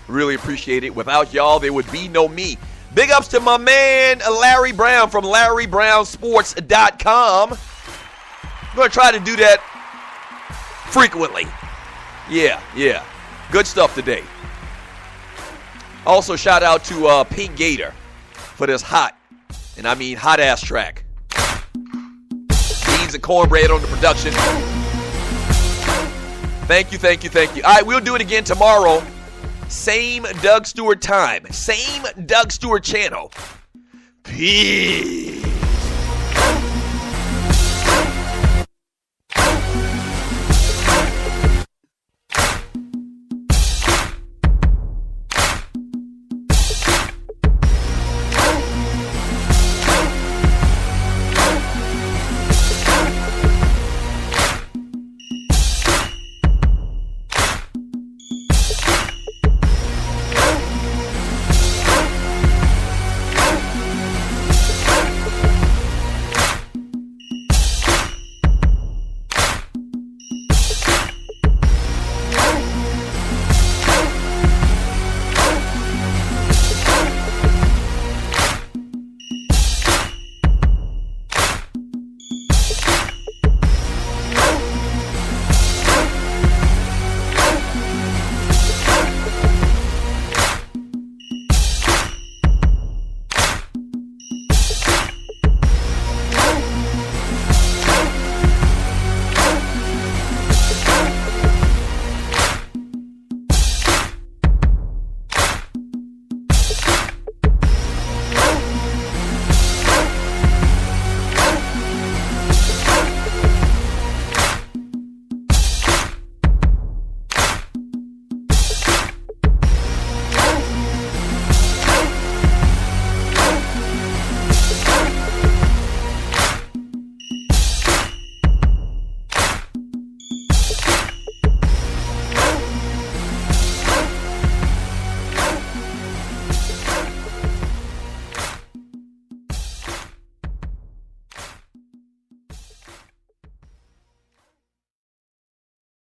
Really appreciate it. Without y'all, there would be no me. Big ups to my man Larry Brown from LarryBrownSports.com. I'm going to try to do that frequently. Yeah. Good stuff today. Also, shout out to Pink Gator for this hot ass track. Beans and cornbread on the production. Thank you. All right, we'll do it again tomorrow. Same Doug Stewart time. Same Doug Stewart channel. Peace.